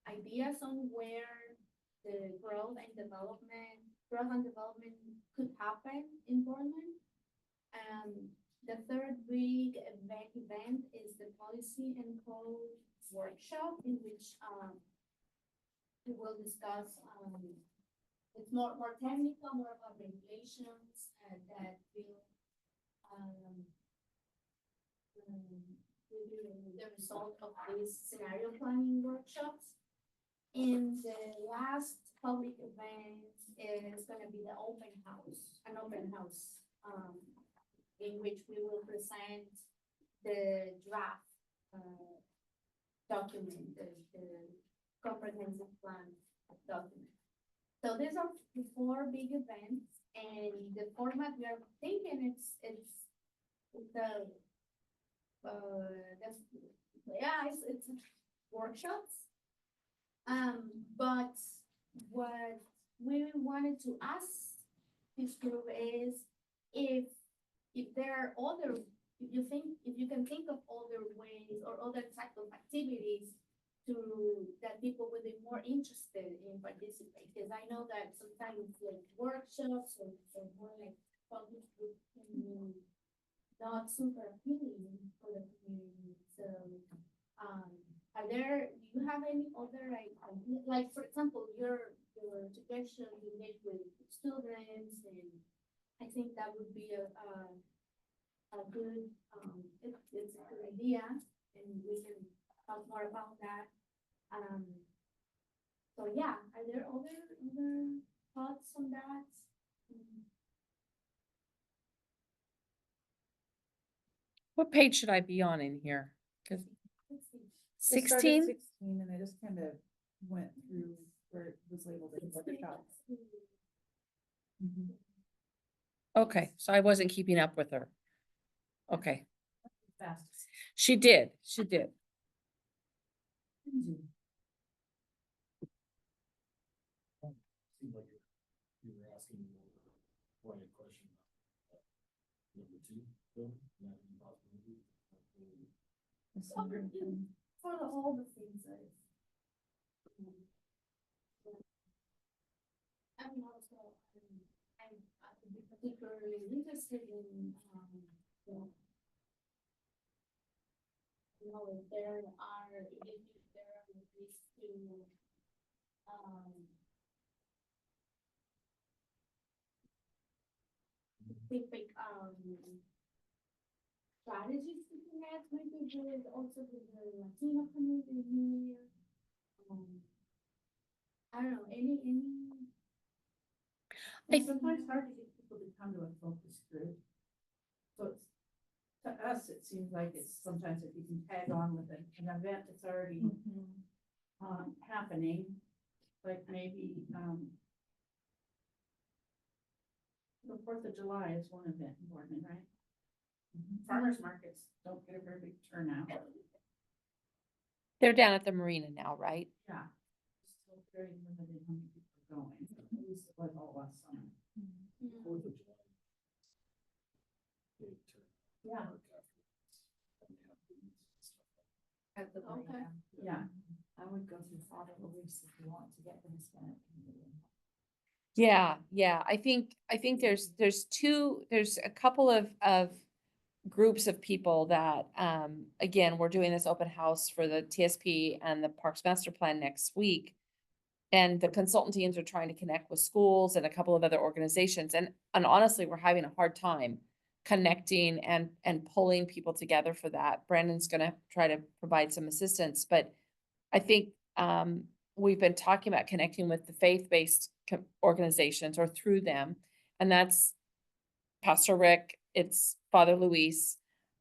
ideas on where the growth and development could happen in Boardman. The third big event is the policy and code workshop, in which we will discuss it's more technical, more about regulations that will be the result of these scenario planning workshops. And the last public event is gonna be the open house, in which we will present the draft document, the comprehensive plan document. So these are the four big events, and the format we are thinking it's workshops. But what we wanted to ask this group is if there are if you can think of other ways or other type of activities that people would be more interested in participating. Because I know that sometimes like workshops or more like public group can be not super appealing for the community. So do you have any other like for example your suggestion you made with students, and I think that would be a good it's a good idea, and we can talk more about that. So yeah, are there other thoughts on that? What page should I be on in here? Cause It started 16? 16, and I just kind of went through where it was labeled as workshop. Okay, so I wasn't keeping up with her. Okay, Fast. she did. Seemed like you were asking more pointed question about number 2, Bill, not any possibility. For all the things that I'm also I'm particularly interested in if there are ways to think strategies to connect maybe with also with the Latino community here. I don't know, any It's sometimes hard to get people to come to a focus group. So it's, to us, it seems like it's sometimes if you can tag on with an event that's already happening, like maybe the 4th of July is one event in Boardman, right? Farmers markets don't get a very big turnout. They're down at the marina now, right? Yeah. Still very limited how many people are going. At least it was all last summer. 4th of July. Big turn. Yeah. Park afterwards. And they have booths and stuff like At the Okay. marina. Yeah. I would go through Father Luis if you want to get the Hispanic community. Yeah. I think there's a couple of groups of people that, again, we're doing this open house for the TSP and the Parks Master Plan next week. And the consultant teams are trying to connect with schools and a couple of other organizations. And honestly, we're having a hard time connecting and pulling people together for that. Brandon's gonna try to provide some assistance, but I think, we've been talking about connecting with the faith-based organizations or through them. And that's Pastor Rick, it's Father Luis.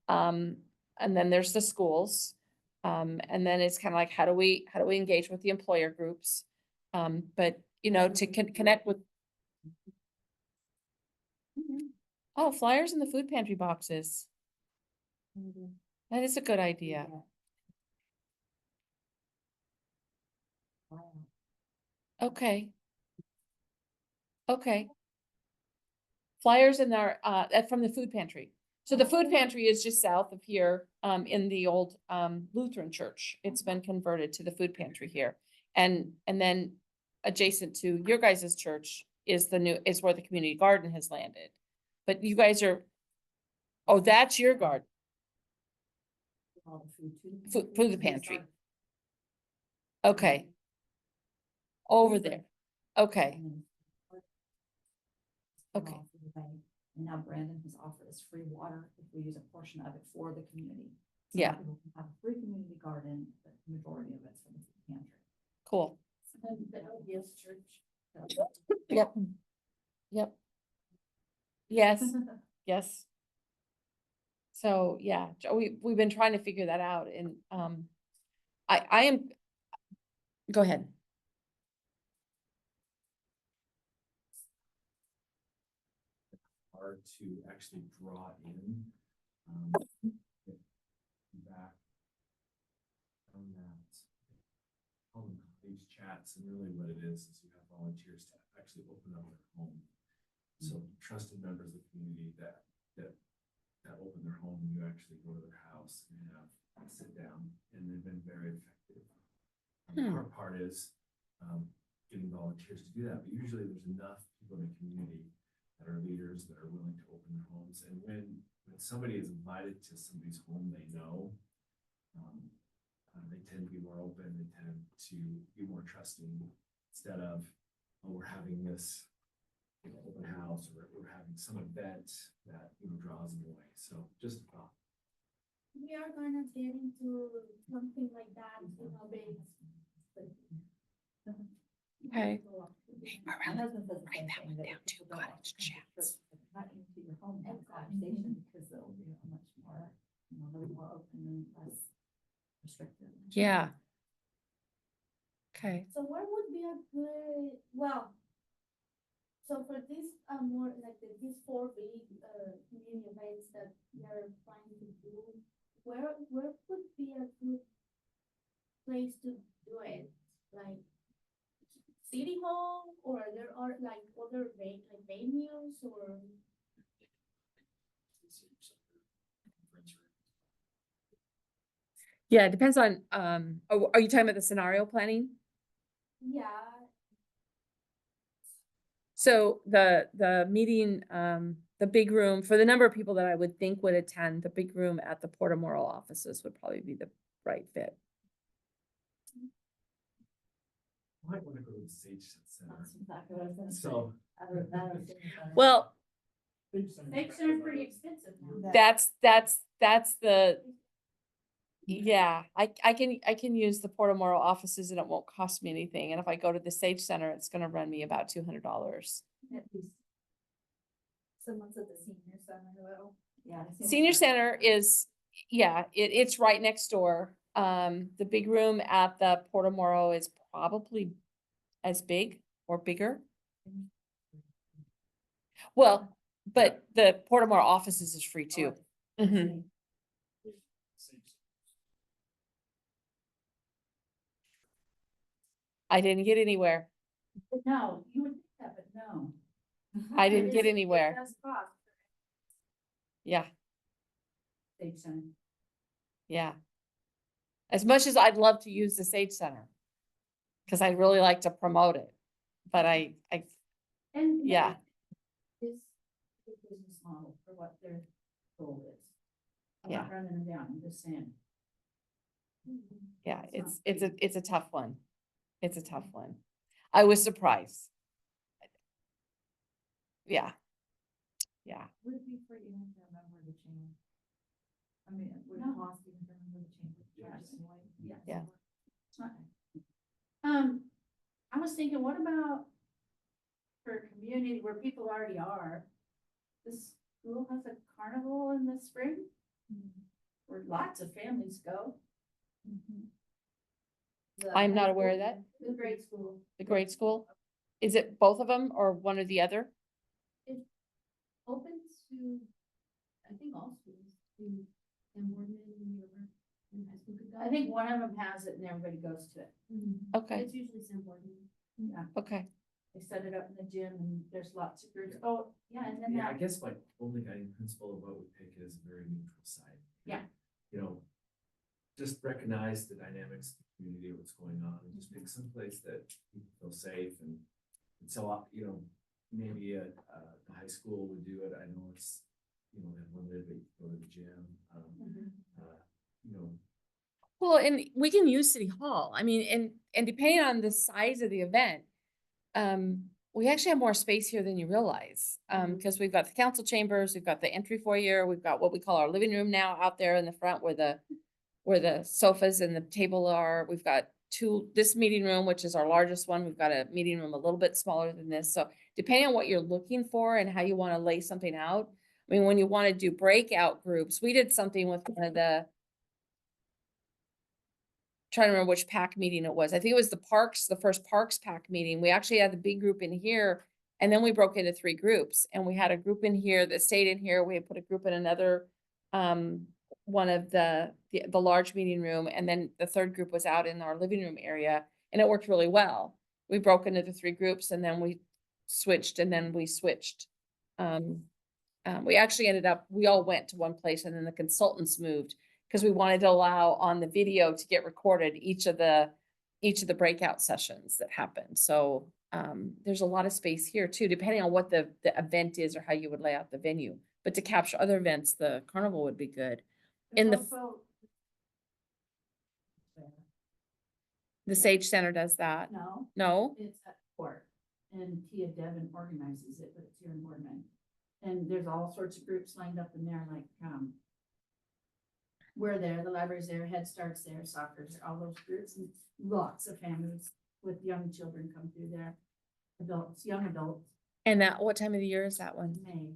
And then there's the schools. And then it's kind of like, how do we engage with the employer groups? But, you know, to connect with. Oh, flyers in the food pantry boxes. That is a good idea. Okay. Okay. Flyers in our, from the food pantry. So the food pantry is just south of here, in the old, Lutheran church. It's been converted to the food pantry here. And then adjacent to your guys' church is is where the community garden has landed. But you guys are, oh, that's your garden, All the food to the food pantry. Okay. Over there. Okay. Okay. And now Brandon has offered us free water if we use a portion of it for the community. So Yeah. people can have a free community garden, but the majority of it's from the food pantry. Cool. And the LDS church. Yep. Yep. Yes, yes. So, yeah, we've been trying to figure that out and, I am, go ahead. Hard to actually draw in, back on that. On these chats, and really what it is you have volunteers to actually open up their home. So trusted members of the community that open their home, and you actually go to their house and have sit down, and they've been very effective. The hard part is getting volunteers to do that, but usually there's enough people in the community that are leaders that are willing to open their homes. And when somebody is invited to somebody's home they know, they tend to be more open, they tend to be more trusting instead of, oh, we're having this open house, or we're having some event that draws them away. So just a thought. We are gonna get into something like that in our base. Okay. My husband says the same thing, that if people don't want to come to church, not into your home, have a conversation, because they'll be much more, they'll be more open and less restrictive. Yeah. Okay. So where would be a good, well, so for this, more like these 4 big, community events that we are planning to do, where would be a good place to do it? Like City Hall, or there are like other venues, or? Yeah, it depends on, are you talking about the scenario planning? Yeah, So the meeting, the big room, for the number of people that I would think would attend, the big room at the Port Moral offices would probably be the right fit. I might want to go to the Sage Center. That's exactly what I was gonna say. So I would- that was in the- Well, Steak center's pretty expensive now. that's the, yeah, I can use the Port Moral offices and it won't cost me anything. And if I go to the Sage Center, it's gonna run me about $200. At least. Someone's at the senior center though. Yeah. Senior Center is, yeah, it's right next door. The big room at the Port Moral is probably as big or bigger. Well, but the Port Moral offices is free too. Mhm. I didn't get anywhere. No, you would think that, but no. I didn't get It anywhere. does cost. Yeah, Stage center. yeah. As much as I'd love to use the Sage Center, because I'd really like to promote it, but I, And yeah, This is a business model for what their goal is. I'm Yeah. not running them down, I'm just saying. yeah, It's it's a tough one. It's a tough one. I was surprised. Yeah. Yeah. Would it be for you to remember the change? I mean, would it No. cost you to remember the change? Yes. Yes. Yeah. It's not- I was thinking, what about for a community where people already are? This school has a carnival in the spring, where lots of families go. I'm not aware of that. The grade school. The grade school? Is it both of them or one or the other? Open to, I think all schools, in Boardman and River, and high school could go. I think one of them has it and everybody goes to it. Okay, It's usually San Boardman. Yeah, okay. they set it up in the gym and there's lots of groups. Oh, yeah, and then Yeah, I that, guess my only guiding principle of what we pick is a very neutral side. Yeah. You know, just recognize the dynamics of the community, what's going on, and just pick some place that people feel safe and so, you know, maybe at, the high school would do it. I know it's, you know, they have limited, but you can go to the gym, you know, Well, and we can use City Hall. I mean, and depending on the size of the event, we actually have more space here than you realize. Because we've got the council chambers, we've got the entry foyer, we've got what we call our living room now out there in the front where the sofas and the table are. We've got this meeting room, which is our largest one. We've got a meeting room a little bit smaller than this. So depending on what you're looking for and how you want to lay something out. I mean, when you want to do breakout groups, we did something with one of trying to remember which PAC meeting it was. I think it was the first Parks PAC meeting. We actually had the big group in here and then we broke into 3 groups and we had a group in here that stayed in here. We had put a group in another, one of the large meeting room. And then the third group was out in our living room area and it worked really well. We broke into the 3 groups and then we switched and then we switched. We actually ended up, we all went to one place and then the consultants moved because we wanted to allow on the video to get recorded each of the breakout sessions that happened. So there's a lot of space here too, depending on what the event is or how you would lay out the venue. But to capture other events, the carnival would be good. In there's the also, The Sage Center does that. no, No? it's at court and Tia Devon organizes it, but it's here in Boardman. And there's all sorts of groups lined up in there, like, we're there, the library's there, Head Start's there, soccer's there, all those groups, and lots of families with young children come through there. Adults, young adults, And what time of the year is that one? May,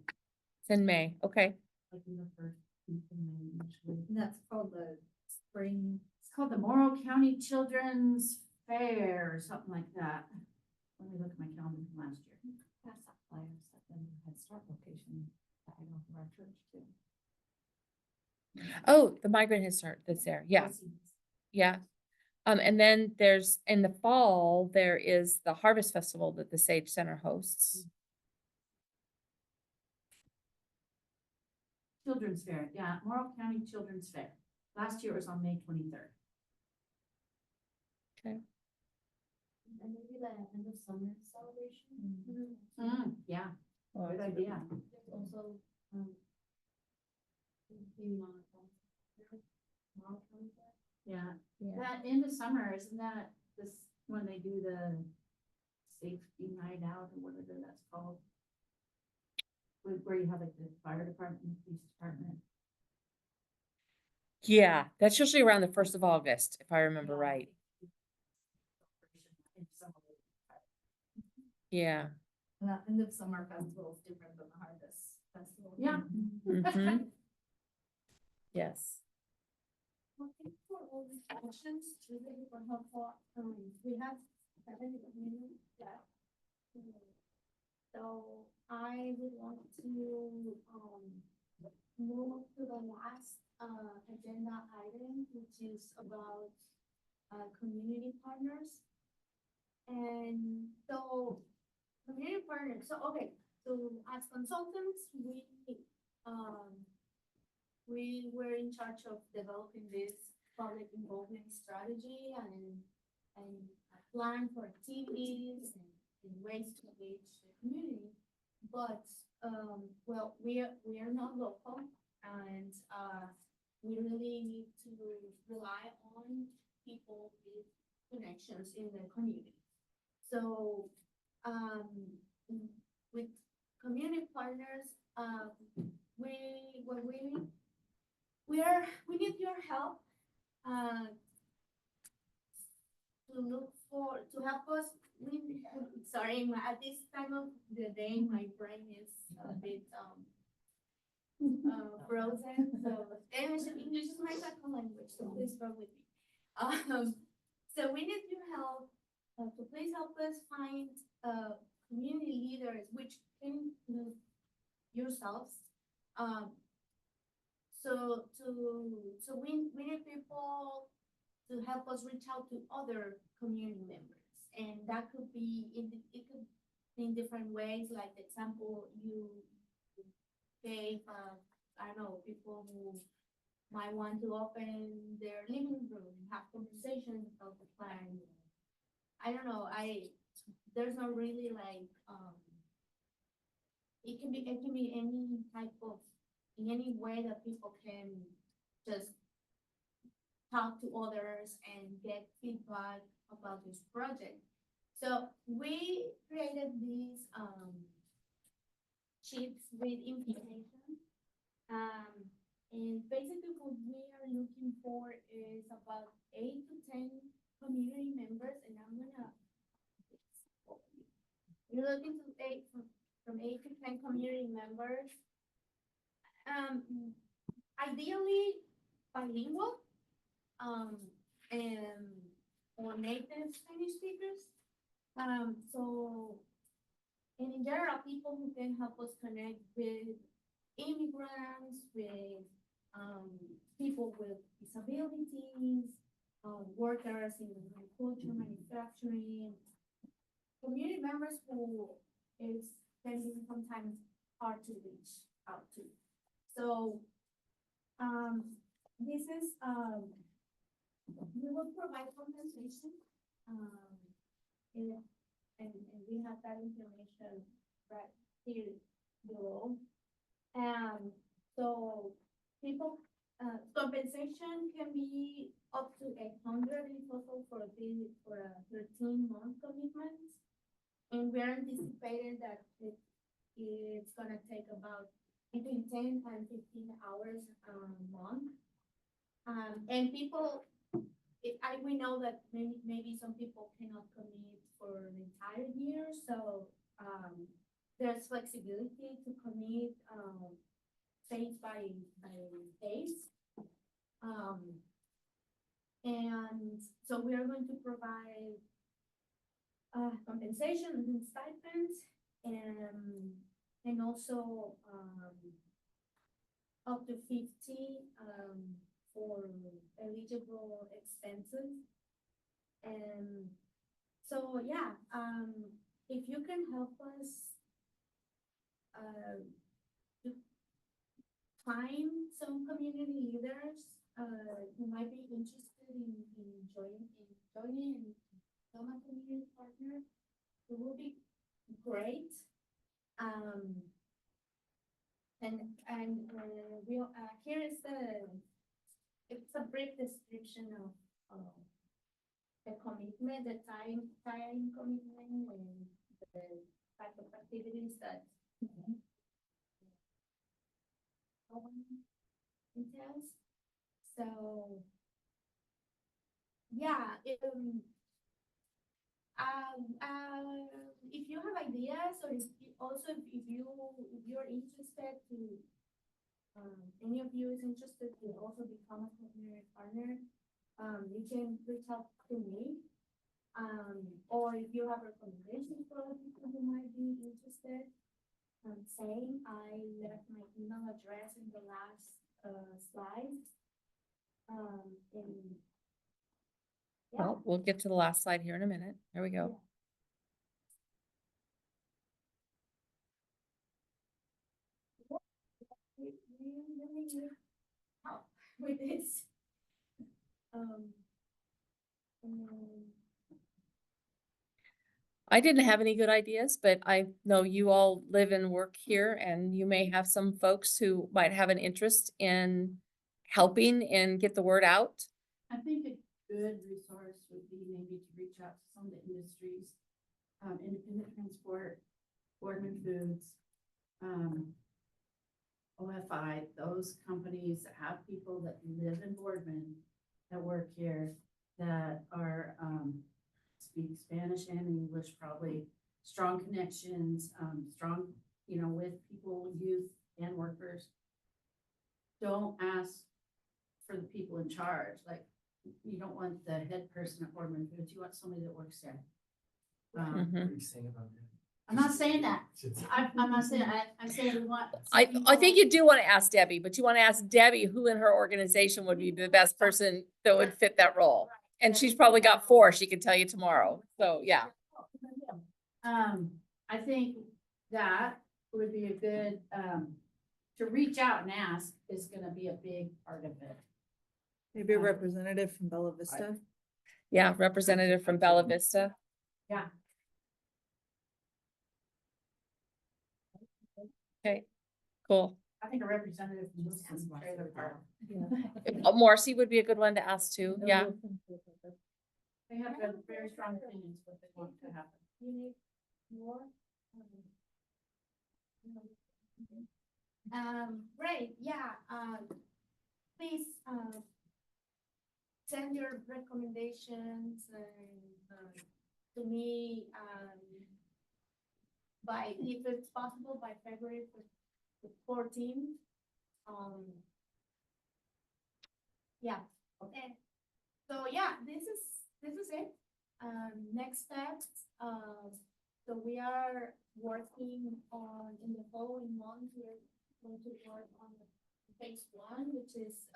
It's in May. Okay. like in the first week in May usually. And that's called the spring. It's called the Morrow County Children's Fair or something like that. Let me look at my calendar from last year. Pass out flyers at the Head Start location, I know from our church too. Oh, the Migrant Head Start that's there. Yeah. Yeah. And then there's, in the fall, there is the Harvest Festival that the Sage Center hosts. Children's Fair, yeah, Morrow County Children's Fair. Last year it was on May 23rd. Okay. And maybe the end of summer celebration. Yeah, Oh, good that's a idea. There's also, maybe not. Yeah, Yeah. that end of summer, isn't that this, when they do the safety night out or whatever that's called? Where you have like the fire department, and police department. Yeah, that's usually around the 1st of August, if I remember right. Yeah. And the end of summer festival is different than the harvest festival. Yeah. Mhm. Yes. Well, thank you for all these questions, really super helpful. We have 7 minutes left. So I would want to move to the last agenda item, which is about community partners. And so community partners, so okay, so as consultants, we were in charge of developing this public involvement strategy and a plan for activities and ways to engage the community. But, well, we are not local and, we really need to rely on people with connections in the community. So, with community partners, we need your help to help us. Sorry, at this time of the day, my brain is a bit frozen. So English is my second language, so please bear with me. So we need your help, so please help us find, community leaders, which can include yourselves. So we need people to help us reach out to other community members. And that could be it could be in different ways, like the example you gave, I don't know, people who might want to open their living room, have conversations about the plan. I don't know, there's not really like, it can be any type of, in any way that people can just talk to others and get feedback about this project. So we created these sheets with information. And basically what we are looking for is about 8 to 10 community members, and I'm gonna, we're looking to from 8 to 10 community members. Ideally bilingual, and or native Spanish speakers. So, and in general, people who can help us connect with immigrants, with people with disabilities, workers in agriculture, manufacturing, community members who can be sometimes hard to reach out to. So, this is, we will provide compensation, and we have that information right here below. So people, compensation can be up to 800 in total for a 13-month commitment. And we're anticipating that it's gonna take about between 10 and 15 hours a month. And people, we know that maybe some people cannot commit for the entire year, so there's flexibility to commit phase by phase. And so we are going to provide compensation and stipends, and also up to 50 for eligible expenses. And so, yeah, if you can help us to find some community leaders who might be interested in joining and become a community partner, it will be great. And we'll here is it's a brief description of the commitment, the time commitment, and the type of activities that entails. So yeah, if you have ideas, or if you're interested to, any of you is interested to also become a community partner, you can reach out to me. Or if you have recommendations for other people who might be interested, same. I left my email address in the last slide. And yeah. Well, we'll get to the last slide here in a minute. There we go. We really need help with this. I didn't have any good ideas, but I know you all live and work here, and you may have some folks who might have an interest in helping and get the word out. I think a good resource would be maybe to reach out to some of the industries, independent transport, Boardman Foods, OFI, those companies that have people that live in Boardman that work here that are, speak Spanish and English, probably strong connections, strong, with people, youth and workers. Don't ask for the people in charge. Like, you don't want the head person at Boardman, but you want somebody that works there. Mhm. What are you saying about that? I'm not saying that. I'm not saying, I'm saying we want. I some think people- you do want to ask Debbie, but you want to ask Debbie who in her organization would be the best person that would fit that role. And she's probably got 4 she can tell you tomorrow. So, yeah. I think that would be a good, to reach out and ask is gonna be a big part of it. Maybe a representative from Bella Vista. Yeah, representative from Bella Vista. Yeah. Okay, cool. I think a representative from this is trailer park. Marcy would be a good one to ask too. Yeah. They have very strong opinions what they want to happen. You need more? Great, yeah, please, send your recommendations to me, by, if it's possible, by February the 14th. Yeah, okay. So yeah, this is it. Next steps, so we are working on, in the following month, we're going to work on phase 1, which is,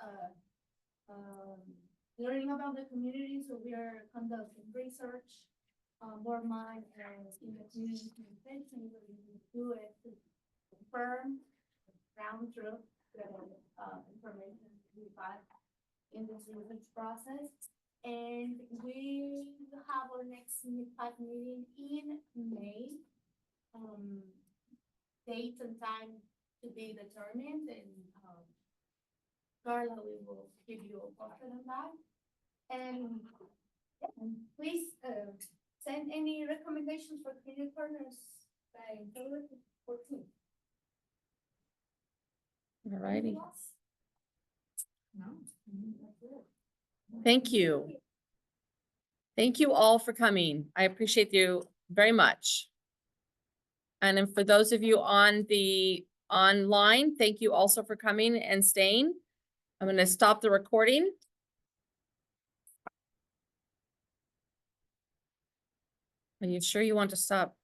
learning about the community. So we are conducting research, Boardman and in the community communication, so we will do it to confirm ground truth, information we got in this research process. And we will have our next PAC meeting in May. Date and time to be determined, and Carla, we will give you a update on that. And please send any recommendations for community partners by February 14th. All righty. No, that's it. Thank you. Thank you all for coming. I appreciate you very much. And then for those of you on the online, thank you also for coming and staying. I'm going to stop the recording. Are you sure you want to stop?